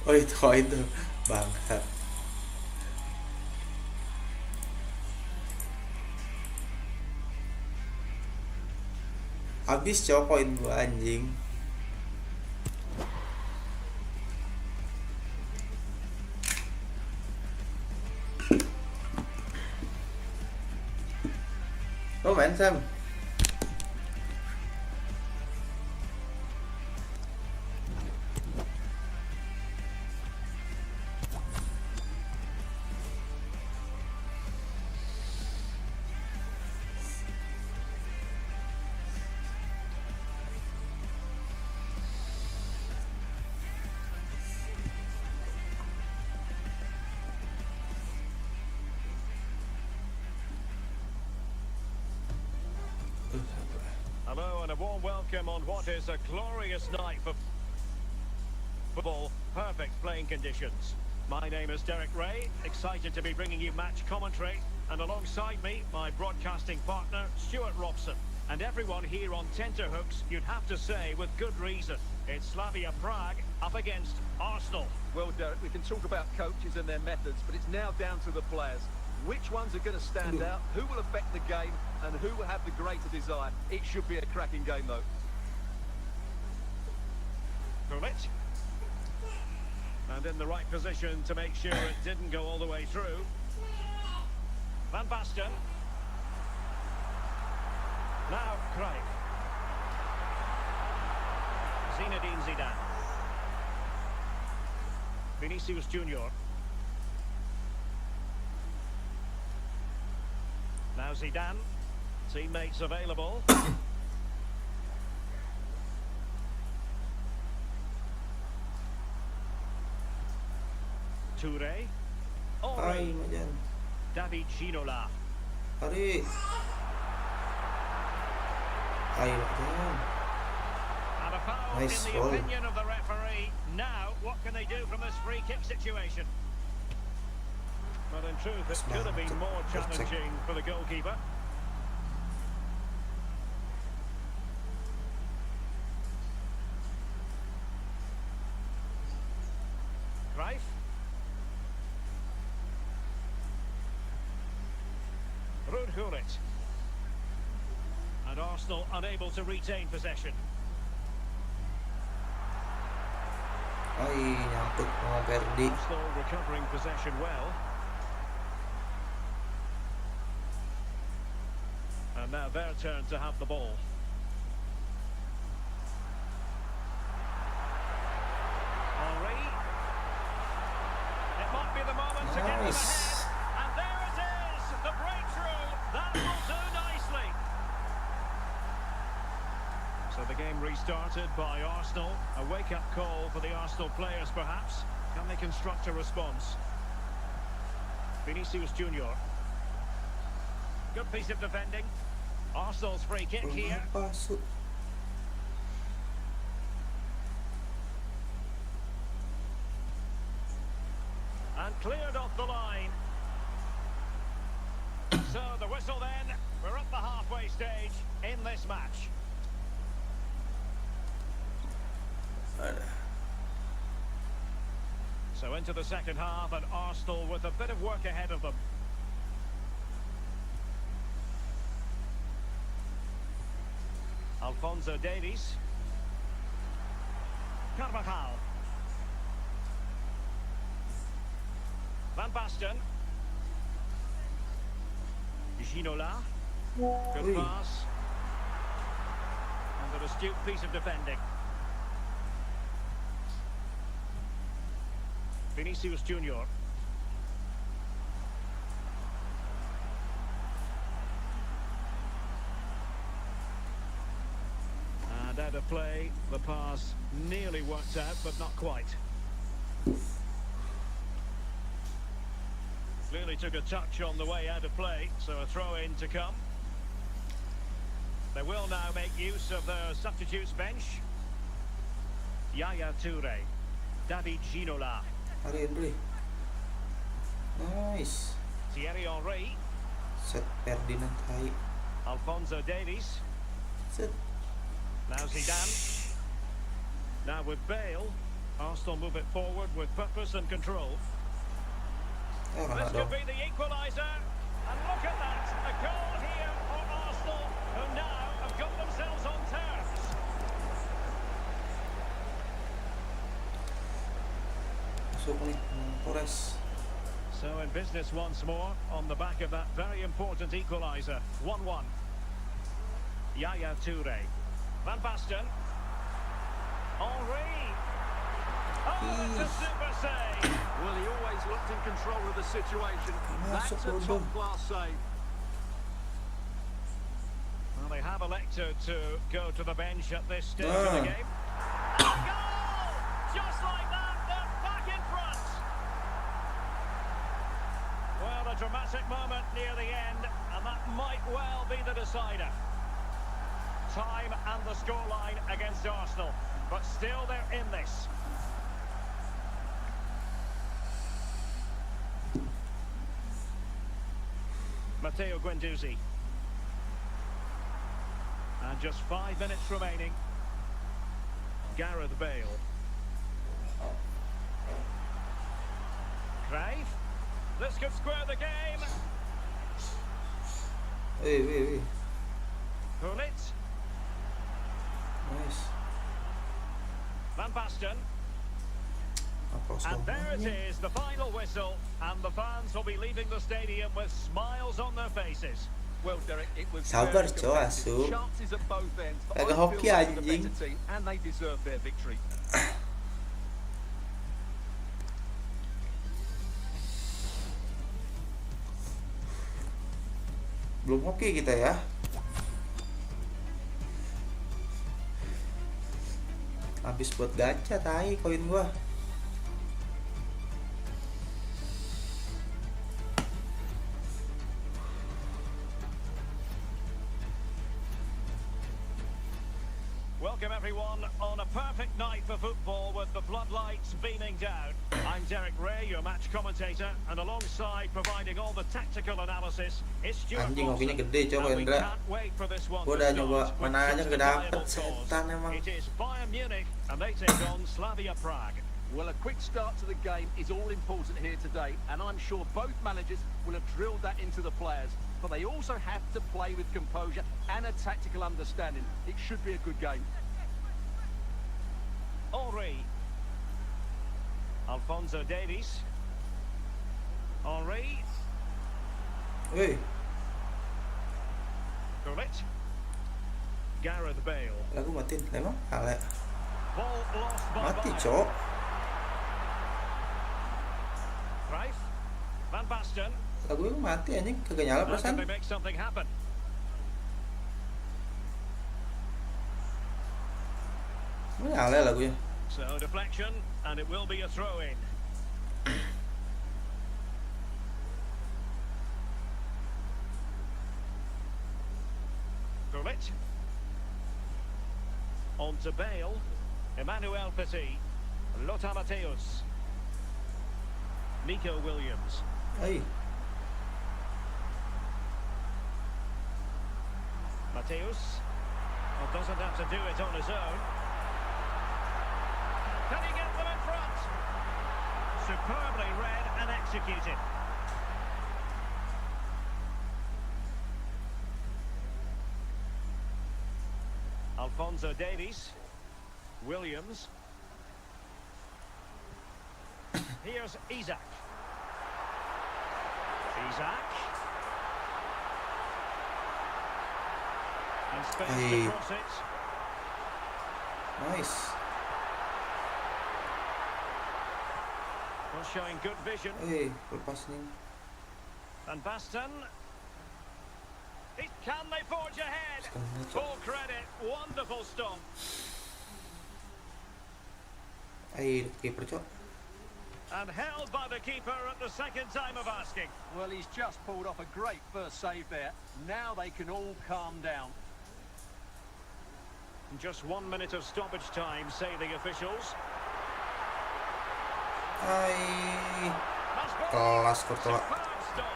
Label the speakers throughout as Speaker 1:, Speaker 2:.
Speaker 1: Oh itu bangsat. Habis cokoin gua anjing. Lo main Sam?
Speaker 2: Hello and a warm welcome on what is a glorious night for football. Perfect playing conditions. My name is Derek Ray, excited to be bringing you match commentary, and alongside me, my broadcasting partner, Stuart Robson. And everyone here on tenterhooks, you'd have to say with good reason. It's Slavia Prague up against Arsenal.
Speaker 3: Well, Derek, we can talk about coaches and their methods, but it's now down to the players. Which ones are going to stand out? Who will affect the game? And who will have the greater desire? It should be a cracking game, though.
Speaker 2: Gullit. And in the right position to make sure it didn't go all the way through. Van Basten. Now, Craig. Zinedine Zidane. Vinicius Junior. Now Zidane, teammates available. Toure.
Speaker 1: Ay, Majan.
Speaker 2: David Ginola.
Speaker 1: Hari. Ay, Majan.
Speaker 2: And a foul
Speaker 1: Nice
Speaker 2: in the
Speaker 1: goal.
Speaker 2: opinion of the referee. Now, what can they do from this free kick situation? Well, in truth, it could have been more challenging for the goalkeeper. Greif. Ruud Gullit. And Arsenal unable to retain possession.
Speaker 1: Ay, nyangkut sama Verdi.
Speaker 2: Arsenal recovering possession well. And now their turn to have the ball. Henry. It might be the moment to get them ahead.
Speaker 1: Nice.
Speaker 2: And there it is, the breakthrough. That will do nicely. So the game restarted by Arsenal. A wake-up call for the Arsenal players, perhaps. Can they construct a response? Vinicius Junior. Good piece of defending. Arsenal's free kick here.
Speaker 1: Pasuk.
Speaker 2: And cleared off the line. So the whistle then. We're at the halfway stage in this match. So into the second half, and Arsenal with a bit of work ahead of them. Alphonso Davies. Carvajal. Van Basten. Ginola. Good pass. And an astute piece of defending. Vinicius Junior. And out of play, the pass nearly worked out, but not quite. Clearly took a touch on the way out of play, so a throw-in to come. They will now make use of their substitutes bench. Yaya Toure. David Ginola.
Speaker 1: Hari Henry. Nice.
Speaker 2: Thierry Henry.
Speaker 1: Set Ferdinand Hai.
Speaker 2: Alphonso Davies.
Speaker 1: Set.
Speaker 2: Now Zidane. Now with Bale. Arsenal move it forward with purpose and control. This
Speaker 1: Ronaldo.
Speaker 2: could be the equaliser. And look at that. A goal here for Arsenal, who now have got themselves on terms.
Speaker 1: Masuk nih Torres.
Speaker 2: So in business once more on the back of that very important equaliser. 1-1. Yaya Toure. Van Basten. Henry. Oh, it's a super save.
Speaker 3: Well, he always looked in control of the situation. That's a top-class save.
Speaker 2: Well, they have elected to go to the bench at this stage of the game. And a goal! Just like that, they're back in front. Well, a dramatic moment near the end, and that might well be the decider. Time and the scoreline against Arsenal, but still they're in this. Matteo Guendouzi. And just 5 minutes remaining. Gareth Bale. Crave. This could square the game.
Speaker 1: Wih.
Speaker 2: Gullit.
Speaker 1: Nice.
Speaker 2: Van Basten.
Speaker 1: Apa
Speaker 2: And there it
Speaker 1: skornya?
Speaker 2: is, the final whistle. And the fans will be leaving the stadium with smiles on their faces.
Speaker 3: Well, Derek, it was
Speaker 1: Sabar,
Speaker 3: very
Speaker 1: coy,
Speaker 3: competitive.
Speaker 1: asu.
Speaker 3: Chances at both ends. But
Speaker 1: Kagak
Speaker 3: I feel
Speaker 1: hoki,
Speaker 3: they were the
Speaker 1: anjing.
Speaker 3: better team, and they deserve their victory.
Speaker 1: Belum hoki kita ya. Habis buat gacha tai koin gua.
Speaker 2: Welcome everyone on a perfect night for football with the floodlights beaming down. I'm Derek Ray, your match commentator, and alongside providing all the tactical analysis is Stuart
Speaker 1: Anjing hokinya
Speaker 2: Wilson.
Speaker 1: gede coba
Speaker 2: And we
Speaker 1: Indra.
Speaker 2: can't wait for this one
Speaker 1: Gua
Speaker 2: to
Speaker 1: udah
Speaker 2: start
Speaker 1: nyoba
Speaker 2: with
Speaker 1: mana aja kagak dapet,
Speaker 2: justifiable
Speaker 1: setan
Speaker 2: cause.
Speaker 1: emang.
Speaker 2: It is Bayern Munich and they take on Slavia Prague.
Speaker 3: Well, a quick start to the game is all important here today, and I'm sure both managers will have drilled that into the players. But they also have to play with composure and a tactical understanding. It should be a good game.
Speaker 2: Henry. Alphonso Davies. Henry.
Speaker 1: Wih,
Speaker 2: Gullit. Gareth Bale.
Speaker 1: lagu matiin. Emang ale.
Speaker 2: Ball lost by
Speaker 1: Mati,
Speaker 2: Bayern.
Speaker 1: Cok.
Speaker 2: Cruyff. Van Basten.
Speaker 1: Lagu itu mati anjing, kagak nyala
Speaker 2: How can
Speaker 1: perasaan.
Speaker 2: they make something happen?
Speaker 1: Ini nyala lagunya.
Speaker 2: So deflection, and it will be a throw-in. Gullit. On to Bale. Emmanuel Petit. Lothar Matthäus. Nico Williams.
Speaker 1: Hey,
Speaker 2: Matthäus. Well, doesn't have to do it on his own. Can he get them in front? Superbly read and executed. Alphonso Davies. Williams. Here's Isak. Isak. And space
Speaker 1: Hey.
Speaker 2: to cross it.
Speaker 1: nice.
Speaker 2: Well, showing good vision.
Speaker 1: Hey, lepas nih.
Speaker 2: Van Basten. Can they forge ahead? Full credit. Wonderful stop.
Speaker 1: Hey, keeper Cok.
Speaker 2: And held by the keeper at the second time of asking.
Speaker 3: Well, he's just pulled off a great first save there. Now they can all calm down.
Speaker 2: Just 1 minute of stoppage time, say the officials.
Speaker 1: Hai.
Speaker 2: That's ball.
Speaker 1: Kelas Courtois.
Speaker 2: Superb stop.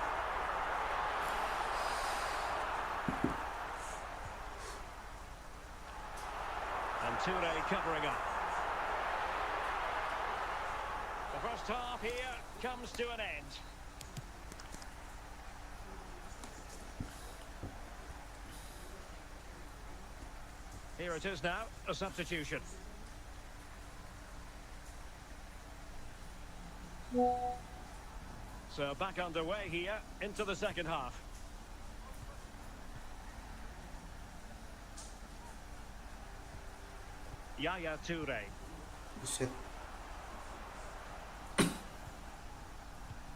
Speaker 2: And Toure covering up. here comes to an end. Here it is now, a substitution. So back underway here into the second half. Yaya Toure.
Speaker 1: Buset.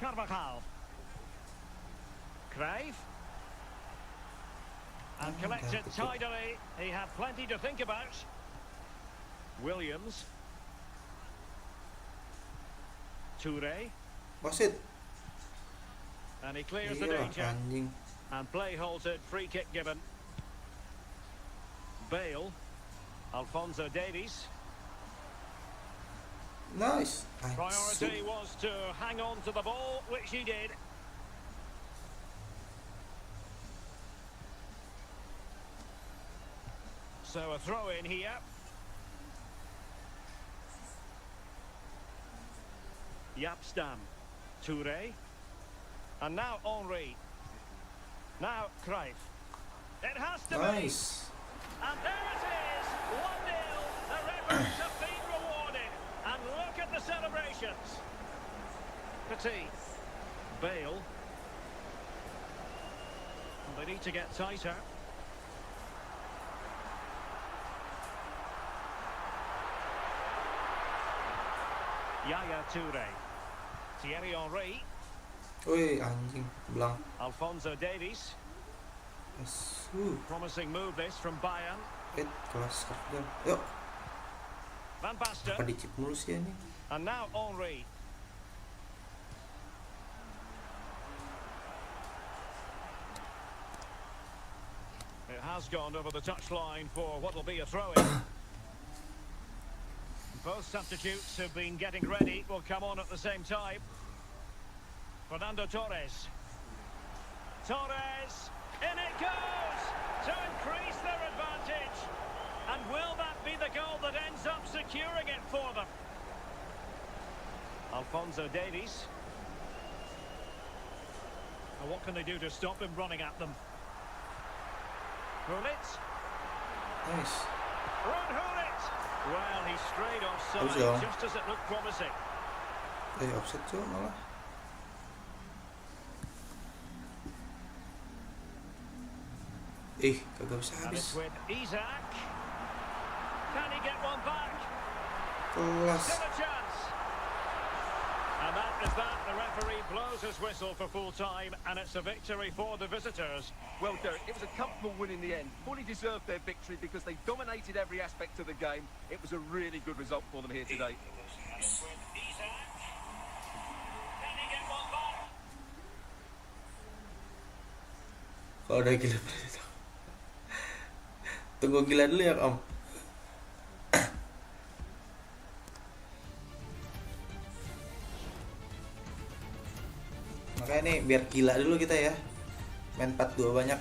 Speaker 2: Carvajal. Crave. And collects it tidily. He had plenty to think about. Williams. Toure.
Speaker 1: Wasit.
Speaker 2: And he clears the
Speaker 1: Iyalah,
Speaker 2: danger.
Speaker 1: anjing.
Speaker 2: And play halted, free kick given. Bale. Alphonso Davies.
Speaker 1: Nice.
Speaker 2: Priority was to hang on to the ball, which he did. So a throw in here. Yapstam. Toure. And now Henry. Now Cruyff. It has to be.
Speaker 1: Nice.
Speaker 2: And there it is. 1-0. The efforts have been rewarded. And look at the celebrations. Petit. Bale. They need to get tighter. Yaya Toure. Thierry Henry.
Speaker 1: Woi, anjing, belang.
Speaker 2: Alphonso Davies.
Speaker 1: Asu.
Speaker 2: Promising move this from Bayern.
Speaker 1: Kelas kerja. Yuk.
Speaker 2: Van Basten.
Speaker 1: Apa dicip mulu sih ini?
Speaker 2: And now Henry. It has gone over the touchline for what will be a throw-in. Both substitutes have been getting ready, will come on at the same time. Fernando Torres. Torres, in it goes to increase their advantage. And will that be the goal that ends up securing it for them? Alphonso Davies. And what can they do to stop him running at them? Hullet.
Speaker 1: Nice.
Speaker 2: Ron Hullet. Well, he strayed offside just as it looked promising.
Speaker 1: Offset tuh malah. Kagak bisa
Speaker 2: And it's
Speaker 1: habis.
Speaker 2: with Isaac. Can he get one back?
Speaker 1: Kelas.
Speaker 2: Still a chance. And that is that. The referee blows his whistle for full time, and it's a victory for the visitors.
Speaker 3: Well, Derek, it was a comfortable win in the end. Fully deserved their victory because they dominated every aspect of the game. It was a really good result for them here today.
Speaker 2: And it's with Isaac. Can he get one back?
Speaker 1: Kalau udah gila berarti. Tunggu gila dulu ya, Om. Makanya nih biar gila dulu kita ya. Main 4-2 banyak.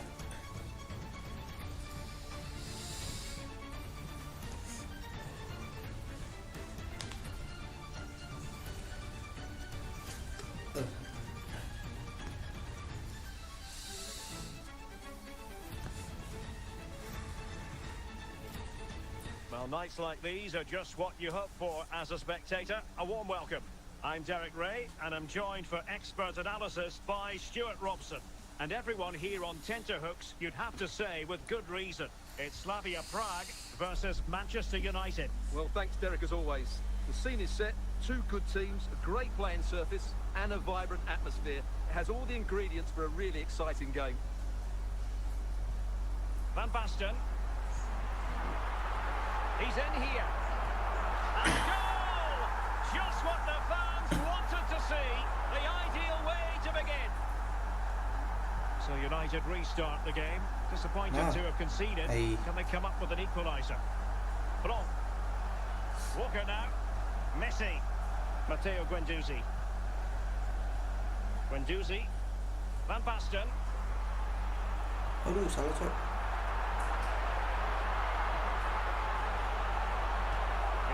Speaker 2: Well, nights like these are just what you hope for as a spectator. A warm welcome. I'm Derek Ray, and I'm joined for expert analysis by Stuart Robson. And everyone here on tenterhooks, you'd have to say with good reason. It's Slavia Prague versus Manchester United.
Speaker 3: Well, thanks, Derek, as always. The scene is set, two good teams, a great playing surface, and a vibrant atmosphere. It has all the ingredients for a really exciting game.
Speaker 2: Van Basten. He's in here. And goal! Just what the fans wanted to see. The ideal way to begin. So United restart the game. Disappointed to have conceded. Can they come up with an equaliser? Blanc. Walker now. Messi. Matteo Guendouzi. Guendouzi. Van Basten.
Speaker 1: Aduh, salah, Cok.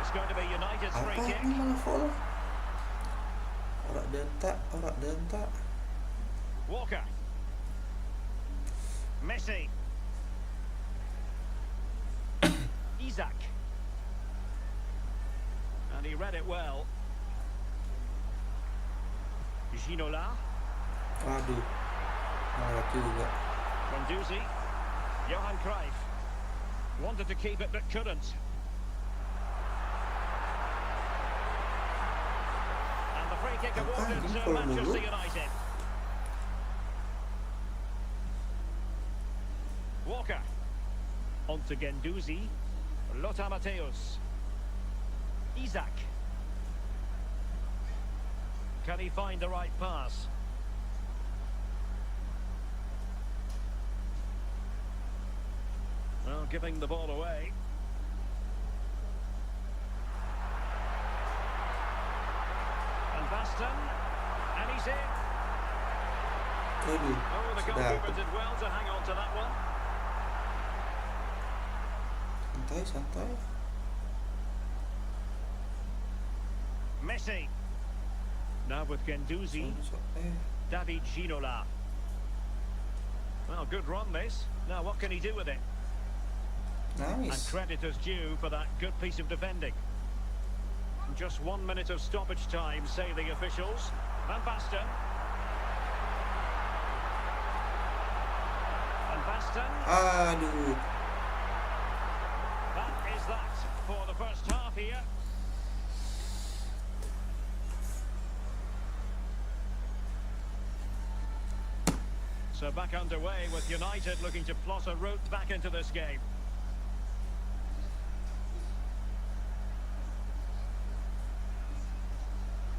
Speaker 2: It's going to be United's free
Speaker 1: Apa
Speaker 2: kick.
Speaker 1: ini malah foul? Ora denta.
Speaker 2: Walker. Messi. Isaac. And he read it well. Ginola.
Speaker 1: Aduh. Malah juga.
Speaker 2: Guendouzi. Johan Cruyff. Wanted to keep it but couldn't. And the free kick awarded to Manchester United. Walker. On to Guendouzi. Lothar Matthäus. Isaac. Can he find the right pass? Well, giving the ball away. And Baston. And he's in.
Speaker 1: Aduh.
Speaker 2: Oh, the goalkeeper did well to hang on to that one.
Speaker 1: Santai.
Speaker 2: Messi. Now with Guendouzi. David Ginola. Well, good run this. Now what can he do with it? And
Speaker 1: Nice.
Speaker 2: credit is due for that good piece of defending. Just 1 minute of stoppage time, say the officials. Van Basten. Van Basten.
Speaker 1: Aduh.
Speaker 2: That is that for the first half here. So back underway with United looking to plot a route back into this game.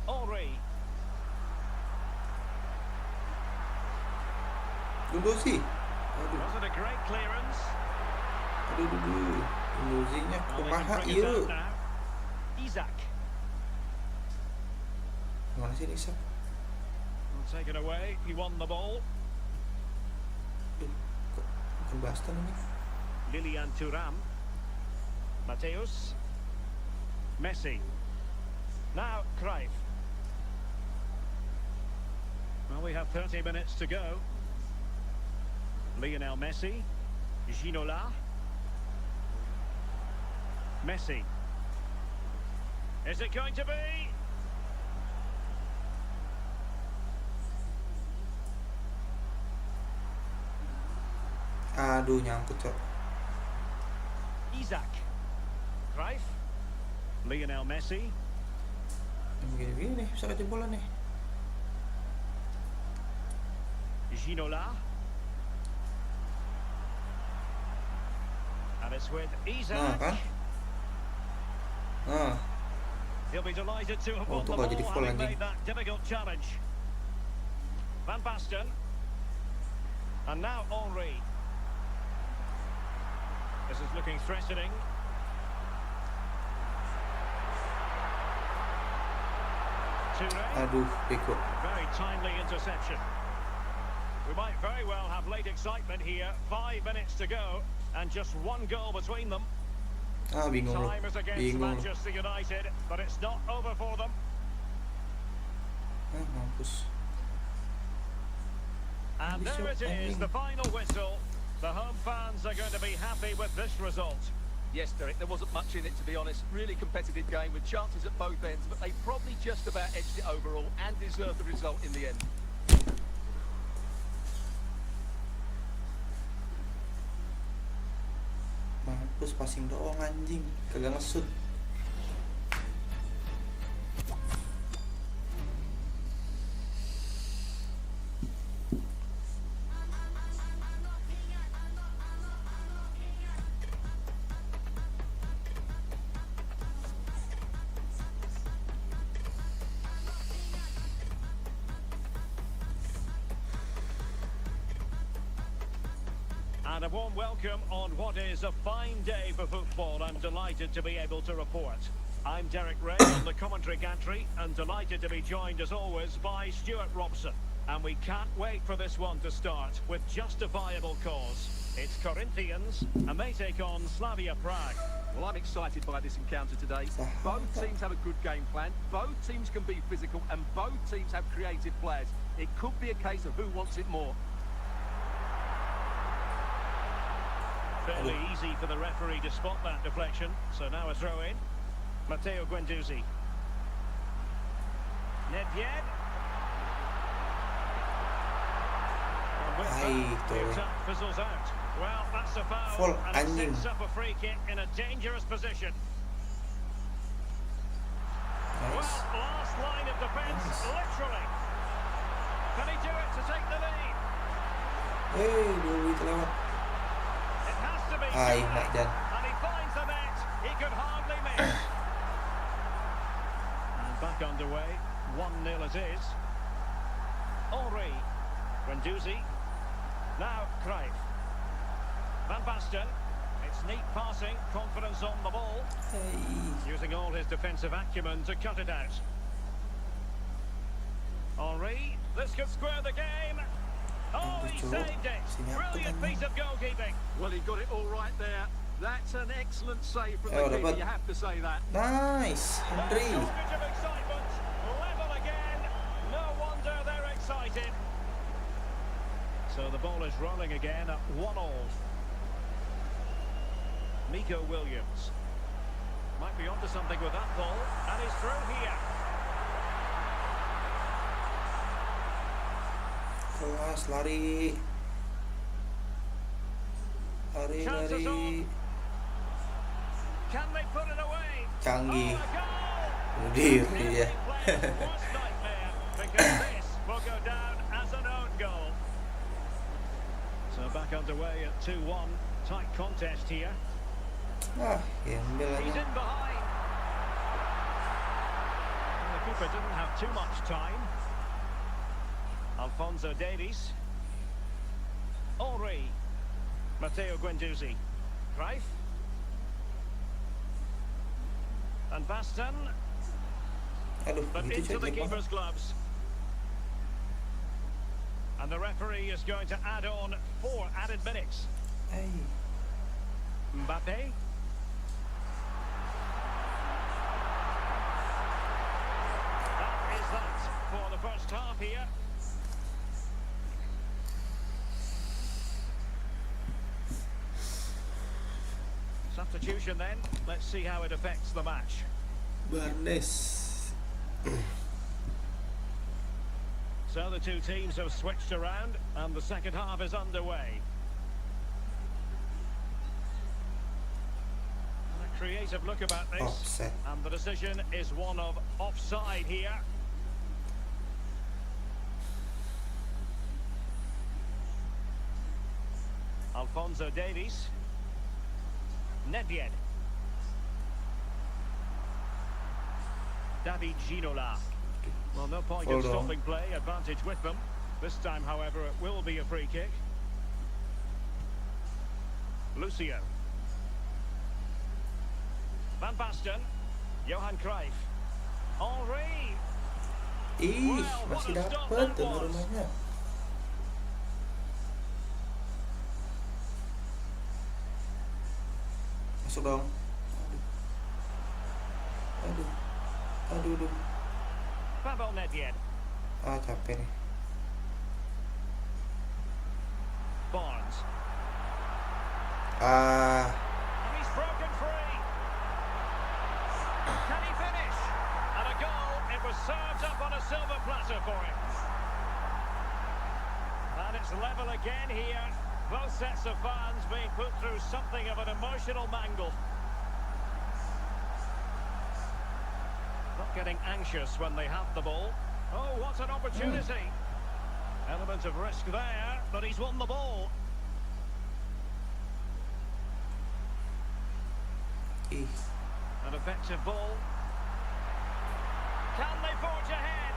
Speaker 2: Henry.
Speaker 1: Guendouzi. Aduh.
Speaker 2: Was it a great clearance?
Speaker 1: Aduh. Guendouzinya
Speaker 2: Well, they
Speaker 1: kumaha
Speaker 2: can bring it
Speaker 1: ieu?
Speaker 2: out now. Isaac.
Speaker 1: Mana sih Isaac?
Speaker 2: Will take it away. He won the ball.
Speaker 1: Kok bukan Baston ini?
Speaker 2: Lilian Thuram. Matthäus. Messi. Now Cruyff. Well, we have 30 minutes to go. Lionel Messi. Ginola. Messi. Is it going to be?
Speaker 1: Aduh, nyangkut, Cok.
Speaker 2: Isaac. Cruyff. Lionel Messi.
Speaker 1: Begini-begini nih, bisa kejebolan nih.
Speaker 2: Ginola. And it's with Isaac.
Speaker 1: Nah, kan? Nah,
Speaker 2: He'll be delighted to have won
Speaker 1: Oh,
Speaker 2: the
Speaker 1: tuh
Speaker 2: ball
Speaker 1: gak jadi full,
Speaker 2: having
Speaker 1: anjing.
Speaker 2: made that difficult challenge. Van Basten. And now Henry. This is looking threatening. Toure.
Speaker 1: aduh, bego.
Speaker 2: Very timely interception. We might very well have late excitement here. 5 minutes to go. And just one goal between them.
Speaker 1: Ah, bingung loh.
Speaker 2: Time is against
Speaker 1: Bingung loh.
Speaker 2: Manchester United, but it's not over for them.
Speaker 1: Mampus.
Speaker 2: And there it is, the final whistle. The home fans are going to be happy with this result.
Speaker 3: Yes, Derek, there wasn't much in it, to be honest. Really competitive game with chances at both ends, but they probably just about edged it overall and deserved the result in the end.
Speaker 1: Mampus, passing doang anjing. Kagak ngesut.
Speaker 2: And a warm welcome on what is a fine day for football. I'm delighted to be able to report. I'm Derek Ray on the commentary gantry and delighted to be joined as always by Stuart Robson. And we can't wait for this one to start with justifiable cause. It's Corinthians, and they take on Slavia Prague.
Speaker 3: Well, I'm excited by this encounter today. Both teams have a good game plan, both teams can be physical, and both teams have creative players. It could be a case of who wants it more.
Speaker 2: Fairly easy for the referee to spot that deflection. So now a throw in. Matteo Guendouzi. Nedved. And with that, the attack fizzles out. Well, that's a foul, and it sets up a free kick in a dangerous position. Well, last line of defence, literally. Can he do it to take the lead? It has to be. And he finds the net. He could hardly miss. And back underway. 1-0 it is. Henry. Guendouzi. Now Cruyff. Van Basten. It's neat passing. Confidence on the ball. Using all his defensive acumen to cut it out. Henry. This could square the game. Oh, he saved it. Brilliant piece of goalkeeping.
Speaker 3: Well, he got it all right there. That's an excellent save from the keeper, you have to say that.
Speaker 1: Nice, Henry.
Speaker 2: No shortage of excitement. Level again. No wonder they're excited. So the ball is rolling again at 1-1. Nico Williams. Might be onto something with that ball. And he's through here.
Speaker 1: Kelas lari.
Speaker 2: Chances on. Can they put it away?
Speaker 1: Canggih.
Speaker 2: Berdiri dia. Because this will go down as an own goal. So back underway at 2-1. Tight contest here. He's in behind. And the keeper didn't have too much time. Alphonso Davies. Henry. Matteo Guendouzi. Cruyff. And Basten. But into the keeper's gloves. And the referee is going to add on 4 added minutes. Mbappe. That is that for the first half here. Substitution then. Let's see how it affects the match.
Speaker 1: Barnes.
Speaker 2: So the two teams have switched around and the second half is underway. A creative look about this.
Speaker 1: Offset.
Speaker 2: And the decision is one of offside here. Alphonso Davies. Nedved. David Ginola. Well, no point in stopping play. Advantage with them. This time, however, it will be a free kick. Lucio. Van Basten. Johan Cruyff. Henry.
Speaker 1: Masih dapat tuh rumahnya. Masuk dong. Aduh.
Speaker 2: Pavel Nedved.
Speaker 1: Capek nih.
Speaker 2: Barnes. And he's broken free. Can he finish? And a goal. It was served up on a silver platter for him. And it's level again here. Both sets of fans being put through something of an emotional mangle. Not getting anxious when they have the ball. Oh, what an opportunity. Element of risk there, but he's won the ball. An effective ball. Can they forge ahead?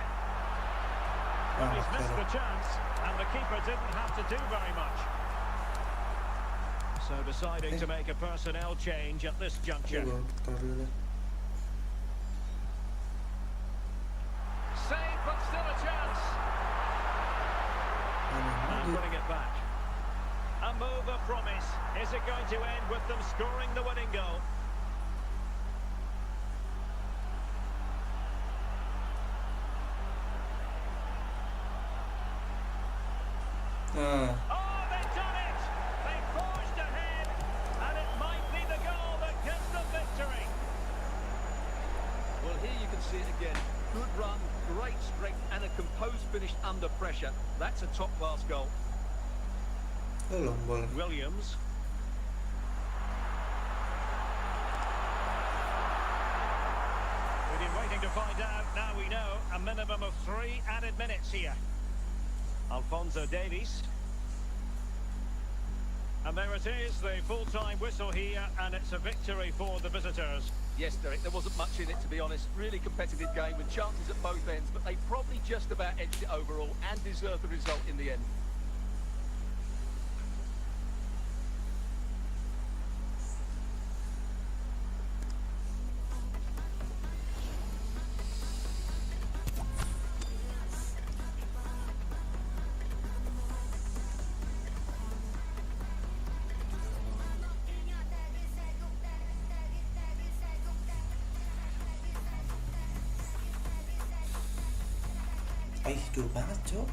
Speaker 2: Well, he's missed the chance, and the keeper didn't have to do very much. So deciding to make a personnel change at this juncture. Save, but still a chance. winning it back. A move of promise. Is it going to end with them scoring the winning goal? Oh, they've done it! They forged ahead, and it might be the goal that gives them victory.
Speaker 3: Well, here you can see it again. Good run, great strength, and a composed finish under pressure. That's a top-class goal.
Speaker 1: long ball.
Speaker 2: Williams. We've been waiting to find out. Now we know a minimum of 3 added minutes here. Alphonso Davies. And there it is, the full-time whistle here, and it's a victory for the visitors.
Speaker 3: Yes, Derek, there wasn't much in it, to be honest. Really competitive game with chances at both ends, but they probably just about edged it overall and deserved the result in the end.
Speaker 1: Jauh banget, Cok.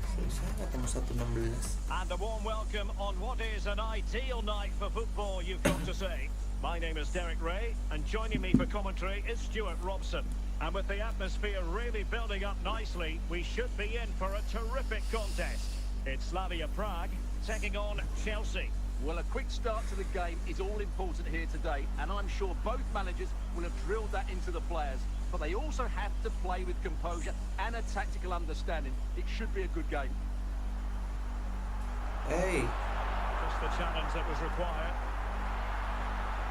Speaker 1: Susah ketemu 116.
Speaker 2: And a warm welcome on what is an ideal night for football, you've got to say. My name is Derek Ray, and joining me for commentary is Stuart Robson. And with the atmosphere really building up nicely, we should be in for a terrific contest. It's Slavia Prague taking on Chelsea.
Speaker 3: Well, a quick start to the game is all important here today, and I'm sure both managers will have drilled that into the players. But they also have to play with composure and a tactical understanding. It should be a good game.
Speaker 1: Hey.
Speaker 2: Just the challenge that was required.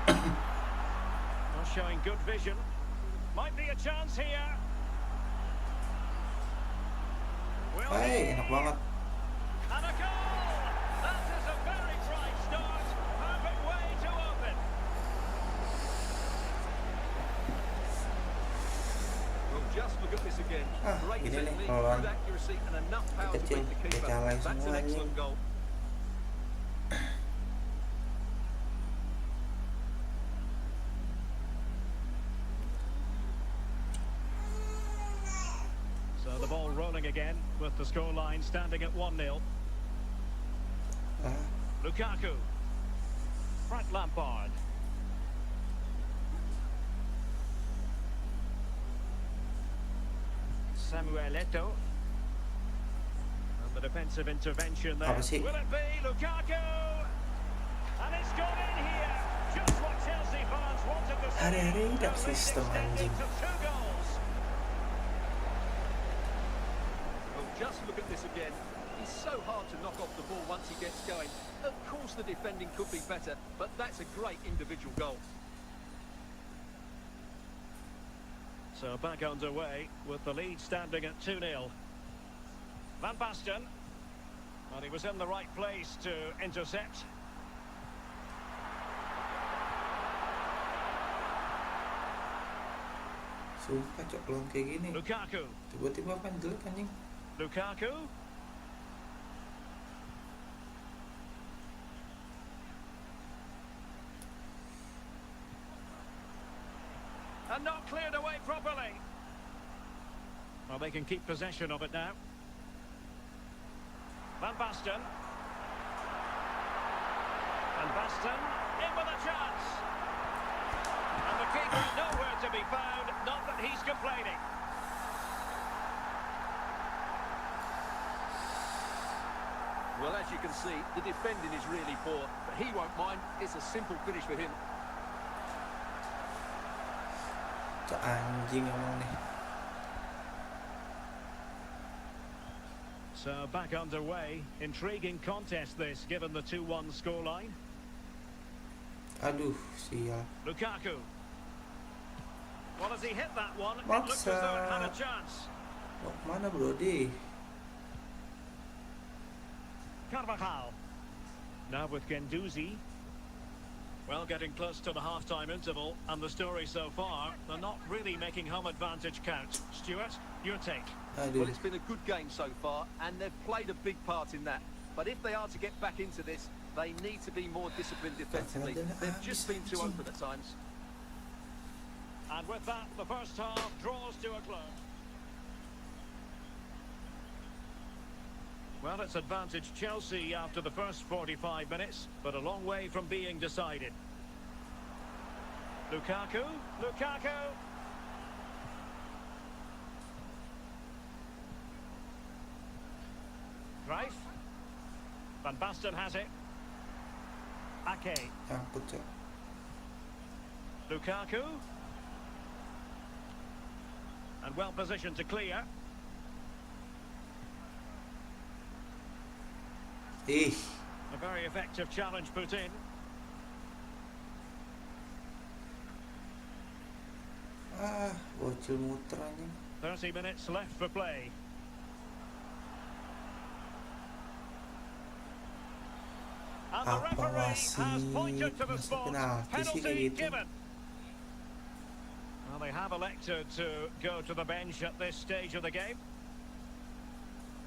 Speaker 2: Not showing good vision. Might be a chance here.
Speaker 1: Hey, enak banget.
Speaker 2: And a goal! That is a very bright start. Perfect way to open.
Speaker 3: Well, just look at this again. Great
Speaker 1: gini nih,
Speaker 3: technique,
Speaker 1: kalau
Speaker 3: good accuracy, and enough power to
Speaker 1: kecil,
Speaker 3: beat the keeper.
Speaker 1: kecalai
Speaker 3: That's an
Speaker 1: semuanya.
Speaker 3: excellent goal.
Speaker 2: So the ball rolling again with the scoreline standing at 1-0. Lukaku. Frank Lampard. Samuel Eto'o. And the defensive intervention there.
Speaker 1: Apa sih?
Speaker 2: Will it be Lukaku? And it's gone in here. Just what Chelsea fans wanted to see.
Speaker 1: Hari-hari dak
Speaker 2: The lead
Speaker 1: sistem
Speaker 2: extended
Speaker 1: anjing.
Speaker 2: to 2 goals.
Speaker 3: Well, just look at this again. He's so hard to knock off the ball once he gets going. Of course the defending could be better, but that's a great individual goal.
Speaker 2: So back underway with the lead standing at 2-0. Van Basten. And he was in the right place to intercept.
Speaker 1: Sumpah, Cok, belum kayak gini.
Speaker 2: Lukaku.
Speaker 1: Tiba-tiba kan jelek anjing.
Speaker 2: Lukaku. And not cleared away properly. Well, they can keep possession of it now. Van Basten. Van Basten in with a chance. And the keeper nowhere to be found. Not that he's complaining.
Speaker 3: Well, as you can see, the defending is really poor, but he won't mind. It's a simple finish for him.
Speaker 1: Cok, anjing emang nih.
Speaker 2: So back underway. Intriguing contest this, given the 2-1 scoreline.
Speaker 1: Aduh, sial.
Speaker 2: Lukaku. Well, as he hit that one, it looked as though it had a chance.
Speaker 1: Mau kemana, Brody?
Speaker 2: Carvajal. Now with Guendouzi. Well, getting close to the half-time interval, and the story so far, they're not really making home advantage count. Stuart, your take?
Speaker 1: Aduh.
Speaker 3: Well, it's been a good game so far, and they've played a big part in that. But if they are to get back into this, they need to be more disciplined defensively. They've just been too open at times.
Speaker 2: And with that, the first half draws to a close. Well, it's advantage Chelsea after the first 45 minutes, but a long way from being decided. Lukaku. Greif. Van Basten has it. Ake.
Speaker 1: Nyangkut, Cok.
Speaker 2: Lukaku. And well positioned to clear.
Speaker 1: Ih,
Speaker 2: A very effective challenge put in.
Speaker 1: bocil muter anjing.
Speaker 2: 30 minutes left for play. And the
Speaker 1: Apa
Speaker 2: referee has
Speaker 1: wasit
Speaker 2: pointed to the
Speaker 1: masuk
Speaker 2: spot.
Speaker 1: penalti sih
Speaker 2: Penalty
Speaker 1: kayak gitu?
Speaker 2: given. Well, they have elected to go to the bench at this stage of the game.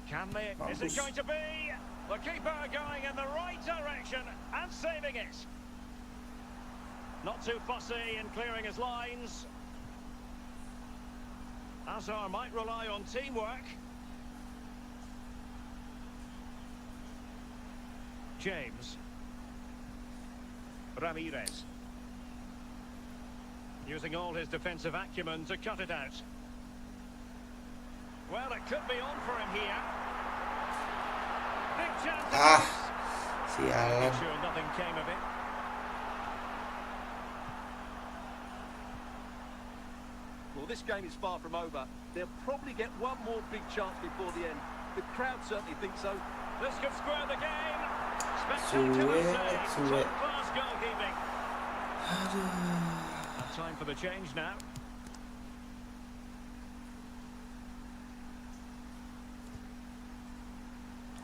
Speaker 2: Can they? Is it
Speaker 1: Mampus.
Speaker 2: going to be? The keeper going in the right direction and saving it. Not too fussy in clearing his lines. Azar might rely on teamwork. James. Ramirez. Using all his defensive acumen to cut it out. Well, it could be on for him here. Big chance.
Speaker 1: Sialan.
Speaker 2: Sure nothing came of it.
Speaker 3: Well, this game is far from over. They'll probably get one more big chance before the end. The crowd certainly think so.
Speaker 2: This could square the game. Spectacular save. Top-class goalkeeping. Time for the change now.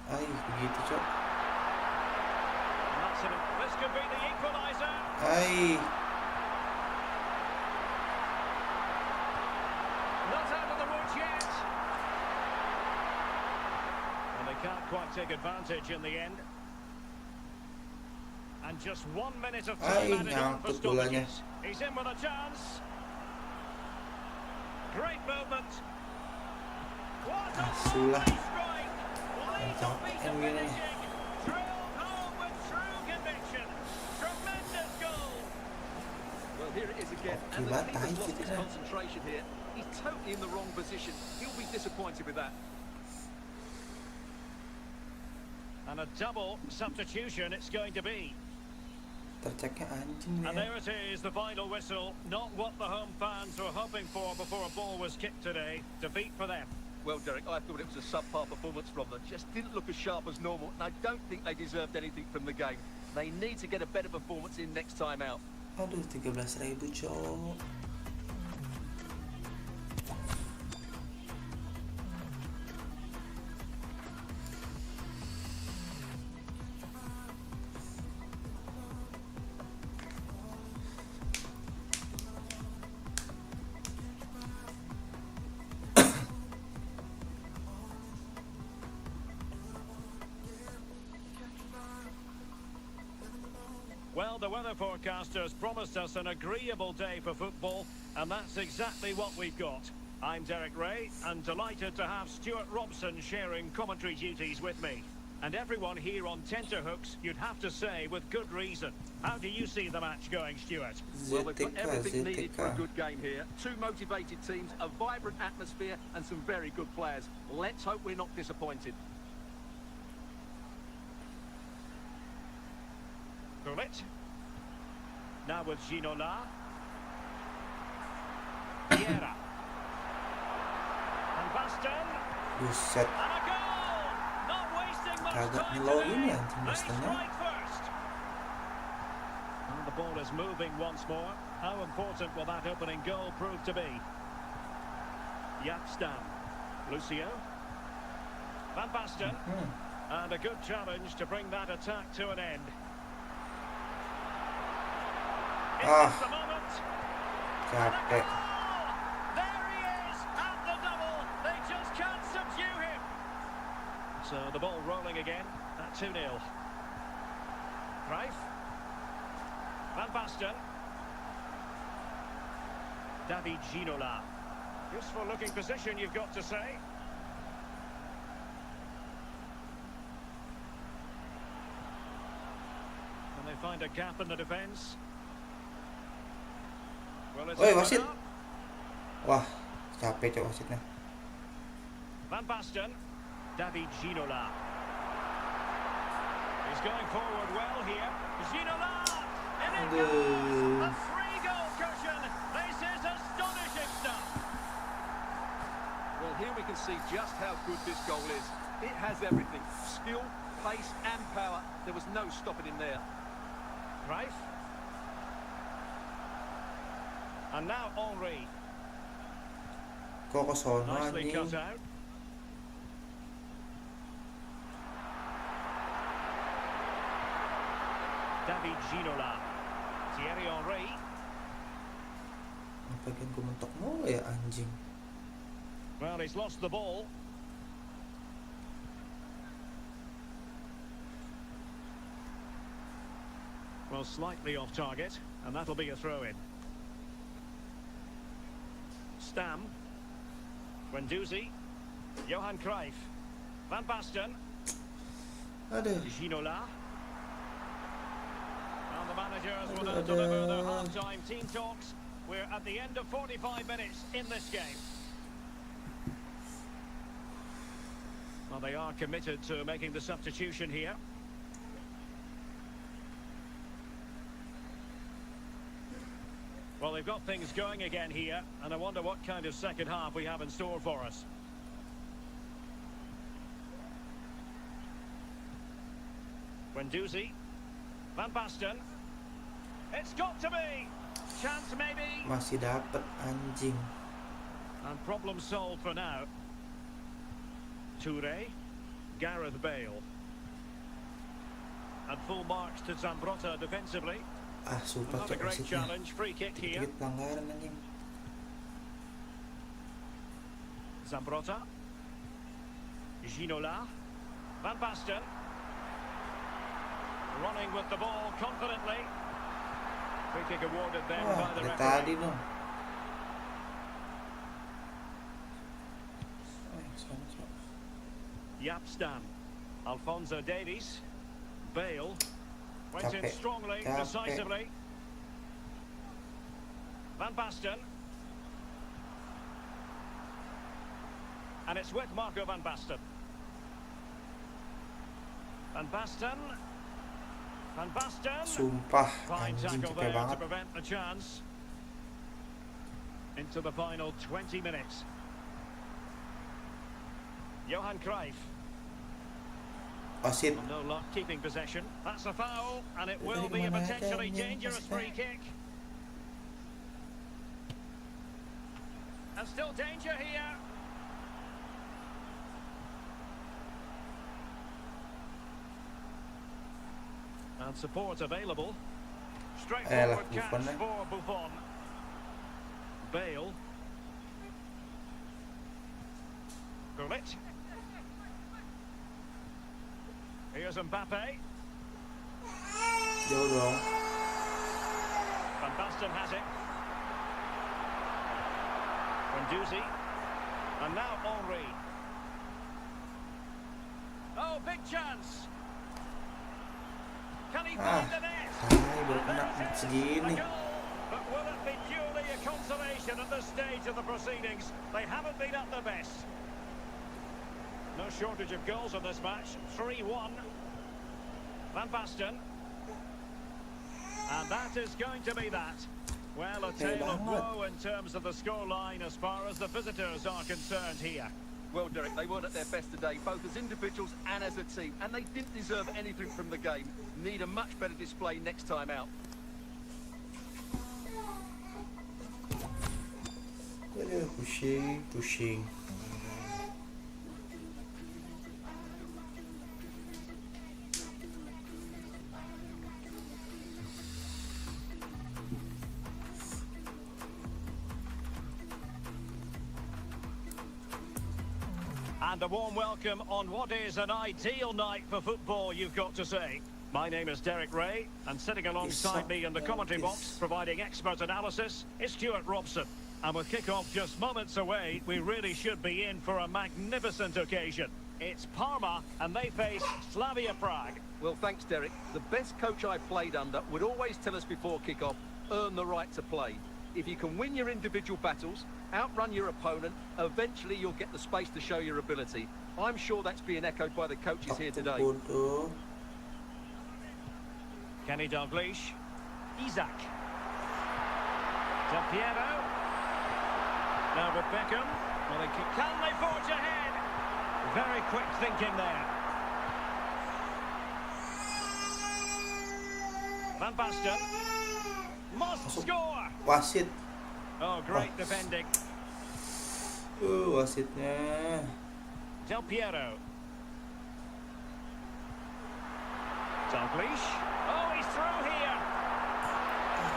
Speaker 1: Begitu, Cok.
Speaker 2: This could be the equaliser. Not out of the woods yet. And they can't quite take advantage in the end. And just 1 minute of time added on for
Speaker 1: nyangkut bolanya.
Speaker 2: stoppages. He's in with a chance. Great movement. What a
Speaker 1: Asulah.
Speaker 2: lovely strike. Lethal
Speaker 1: Capek
Speaker 2: piece of
Speaker 1: yang gini.
Speaker 2: finishing. Drilled home with true conviction. Tremendous goal.
Speaker 3: Well, here it is again.
Speaker 1: Oke,
Speaker 3: And the
Speaker 1: batai
Speaker 3: keeper's lost his
Speaker 1: kita.
Speaker 3: concentration here. He's totally in the wrong position. He'll be disappointed with that.
Speaker 2: And a double substitution it's going to be.
Speaker 1: Terceknya anjing
Speaker 2: And
Speaker 1: ya.
Speaker 2: there it is, the final whistle. Not what the home fans were hoping for before a ball was kicked today. Defeat for them.
Speaker 3: Well, Derek, I thought it was a subpar performance from them. Just didn't look as sharp as normal, and I don't think they deserved anything from the game. They need to get a better performance in next time out.
Speaker 1: Aduh, 13.000, Cok.
Speaker 2: Well, the weather forecasters promised us an agreeable day for football, and that's exactly what we've got. I'm Derek Ray, and delighted to have Stuart Robson sharing commentary duties with me. And everyone here on tenterhooks, you'd have to say, with good reason. How do you see the match going, Stuart?
Speaker 3: Well, we've got
Speaker 1: ZTK,
Speaker 3: everything needed for a
Speaker 1: ZTK.
Speaker 3: good game here. Two motivated teams, a vibrant atmosphere, and some very good players. Let's hope we're not disappointed.
Speaker 2: Gullit. Now with Ginola. Vieira. And Basten.
Speaker 1: Buset.
Speaker 2: And a goal! Not wasting much
Speaker 1: Agak
Speaker 2: time
Speaker 1: ngelow ini
Speaker 2: today.
Speaker 1: anjing
Speaker 2: They
Speaker 1: Bastennya.
Speaker 2: strike first. And the ball is moving once more. How important will that opening goal prove to be? Yapstam. Lucio. Van Basten. And a good challenge to bring that attack to an end. Is
Speaker 1: Ah.
Speaker 2: this the moment?
Speaker 1: Capek.
Speaker 2: There he is at the double. They just can't subdue him. So the ball rolling again at 2-0. Cruijff. Van Basten. David Ginola. Useful looking position, you've got to say. And they find a gap in the defence. Well, it's
Speaker 1: Oi,
Speaker 2: open
Speaker 1: wasit.
Speaker 2: up.
Speaker 1: Wah, capek cok wasitnya.
Speaker 2: Van Basten. David Ginola. He's going forward well here. Ginola! And it goes! A three-goal cushion! This is astonishing stuff!
Speaker 3: Well, here we can see just how good this goal is. It has everything. Skill, pace and power. There was no stopping him there.
Speaker 2: Cruijff. And now Henry.
Speaker 1: Kok ke sono
Speaker 2: Nicely cut
Speaker 1: anjing.
Speaker 2: out. David Ginola. Thierry Henry.
Speaker 1: Bagian gue mentok mulu ya anjing.
Speaker 2: Well, he's lost the ball. Well, slightly off target, and that'll be a throw-in. Stam. Guendouzi. Johan Cruijff. Van Basten.
Speaker 1: Aduh.
Speaker 2: Ginola. And the managers will deliver their half-time team talks. We're at the end of 45 minutes in this game. Well, they are committed to making the substitution here. Well, they've got things going again here, and I wonder what kind of second half we have in store for us. Guendouzi. Van Basten. It's got to be! Chance maybe!
Speaker 1: Masih dapet anjing.
Speaker 2: And problem solved for now. Toure. Gareth Bale. And full marks to Zambrotta defensively.
Speaker 1: Ah, sumpah
Speaker 2: Another
Speaker 1: cok
Speaker 2: great
Speaker 1: wasitnya.
Speaker 2: challenge. Free kick here.
Speaker 1: Dikit pelanggaran anjing.
Speaker 2: Zambrotta. Ginola. Van Basten. Running with the ball confidently. Free kick awarded then
Speaker 1: Wah,
Speaker 2: by the
Speaker 1: dari
Speaker 2: referee.
Speaker 1: tadi dong. Sono, cok.
Speaker 2: Yapstam. Alphonso Davies. Bale. Went in
Speaker 1: Capek,
Speaker 2: strongly,
Speaker 1: capek.
Speaker 2: decisively. Van Basten. And it's with Marco Van Basten. Van Basten. Van Basten.
Speaker 1: Sumpah
Speaker 2: Fine
Speaker 1: anjing
Speaker 2: tackle
Speaker 1: capek
Speaker 2: there to
Speaker 1: banget.
Speaker 2: prevent the chance. Into the final 20 minutes. Johan Cruijff.
Speaker 1: Wasit.
Speaker 2: No luck keeping possession. That's a foul, and it will
Speaker 1: Tadi
Speaker 2: be a
Speaker 1: kemana
Speaker 2: potentially
Speaker 1: aja,
Speaker 2: dangerous
Speaker 1: wasitnya?
Speaker 2: free kick. And still danger here. And support available. Straightforward catch
Speaker 1: Buffon, eh?
Speaker 2: for Buffon. Bale. Gullit. Here's Mbappe.
Speaker 1: Jauh dong.
Speaker 2: Van Basten has it. Guendouzi. And now Henry. Oh, big chance. Can he find the net?
Speaker 1: Tai baru kena
Speaker 2: And there's
Speaker 1: segini.
Speaker 2: a goal. But will it be purely a consolation at this stage of the proceedings? They haven't been at their best. No shortage of goals in this match. 3-1. Van Basten. And that is going to be that. Well, a tale of woe in terms of the scoreline as far as the visitors are concerned here.
Speaker 3: Well, Derek, they weren't at their best today, both as individuals and as a team, and they didn't deserve anything from the game. Need a much better display next time out.
Speaker 1: Aduh, pusing.
Speaker 2: And a warm welcome on what is an ideal night for football, you've got to say. My name is Derek Ray, and sitting alongside me in the commentary box, providing expert analysis, is Stuart Robson. And with kick-off just moments away, we really should be in for a magnificent occasion. It's Parma, and they face Slavia Prague.
Speaker 3: Well, thanks, Derek. The best coach I played under would always tell us before kick-off, earn the right to play. If you can win your individual battles, outrun your opponent, eventually you'll get the space to show your ability. I'm sure that's being echoed by the coaches here today.
Speaker 2: Kenny Dalglish. Isaac. Del Piero. Now with Beckham. Well, can they forge ahead? Very quick thinking there. Van Basten. Must score.
Speaker 1: Wasit.
Speaker 2: Oh, great defending.
Speaker 1: Wasitnya.
Speaker 2: Del Piero. Dalglish. Oh, he's through here.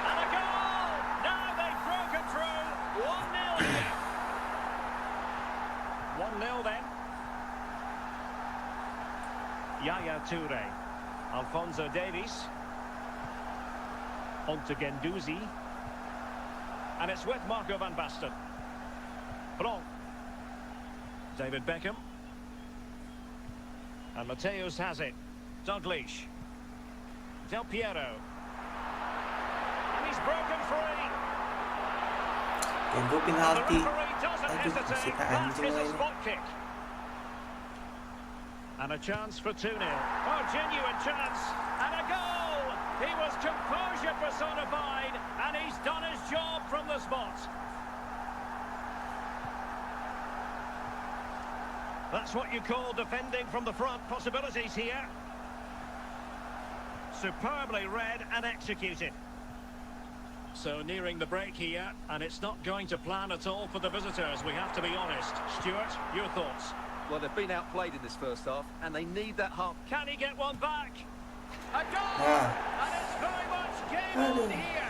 Speaker 2: And a goal! Now they've broken through. 1-0 here. 1-0 then. Yaya Toure. Alphonso Davies. On to Guendouzi. And it's with Marco van Basten. Blanc. David Beckham. And Mateus has it. Dalglish. Del Piero. And he's broken free.
Speaker 1: Tunggu
Speaker 2: And the
Speaker 1: penalti.
Speaker 2: referee doesn't
Speaker 1: Aduh,
Speaker 2: hesitate.
Speaker 1: masih
Speaker 2: That
Speaker 1: anjing
Speaker 2: is a
Speaker 1: ini.
Speaker 2: spot kick. And a chance for 2-0. Oh, genuine chance. And a goal. He was composure personified, and he's done his job from the spot. That's what you call defending from the front. Possibilities here. Superbly read and executed. So nearing the break here, and it's not going to plan at all for the visitors, we have to be honest. Stuart, your thoughts?
Speaker 3: Well, they've been outplayed in this first half, and they need that half.
Speaker 2: Can he get one back? A goal!
Speaker 1: Ah.
Speaker 2: And it's very much game on here.